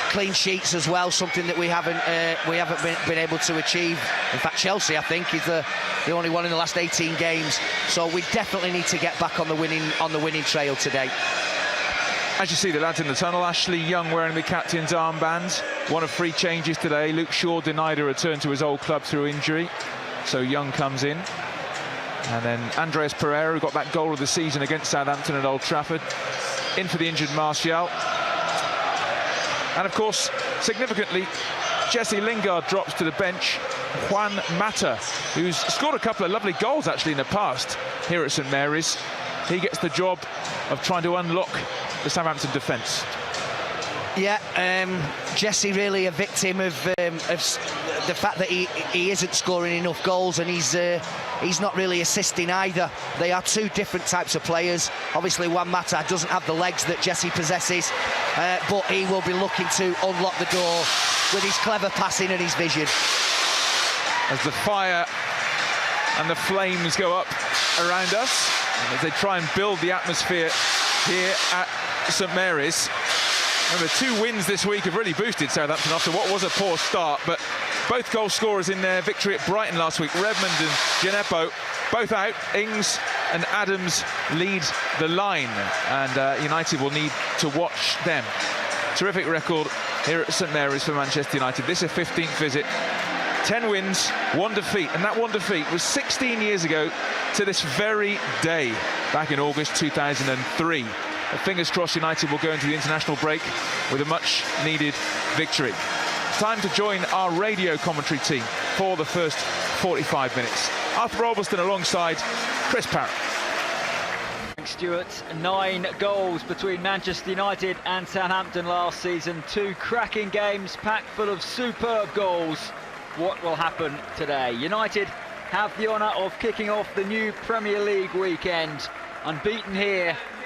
clean sheets as well, something that we haven't been able to achieve. In fact, Chelsea, I think, is the only one in the last 18 games. So we definitely need to get back on the winning trail today. As you see the lads in the tunnel, Ashley Young wearing the captain's armband. One of 3 changes today. Luke Shaw denied a return to his old club through injury, so Young comes in. And then Andreas Pereira, who got that goal of the season against Southampton at Old Trafford, in for the injured Martial. And of course, significantly, Jesse Lingard drops to the bench. Juan Mata, who's scored a couple of lovely goals actually in the past here at St Mary's, he gets the job of trying to unlock the Southampton defence. Yeah, Jesse really a victim of the fact that he isn't scoring enough goals, and he's not really assisting either. They are 2 different types of players. Obviously, Juan Mata doesn't have the legs that Jesse possesses, but he will be looking to unlock the door with his clever passing and his vision. As the fire and the flames go up around us, and as they try and build the atmosphere here at St Mary's. Remember, 2 wins this week have really boosted Southampton after what was a poor start, but both goal scorers in their victory at Brighton last week, Redmond and Gineppo, both out. Ings and Adams lead the line, and United will need to watch them. Terrific record here at St Mary's for Manchester United. This is a 15th visit. 10 wins, 1 defeat, and that 1 defeat was 16 years ago to this very day, back in August 2003. But fingers crossed United will go into the international break with a much-needed victory. Time to join our radio commentary team for the first 45 minutes. Arthur Alberston alongside Chris Parrott. Stuart, 9 goals between Manchester United and Southampton last season. 2 cracking games packed full of superb goals. What will happen today? United have the honour of kicking off the new Premier League weekend. Unbeaten here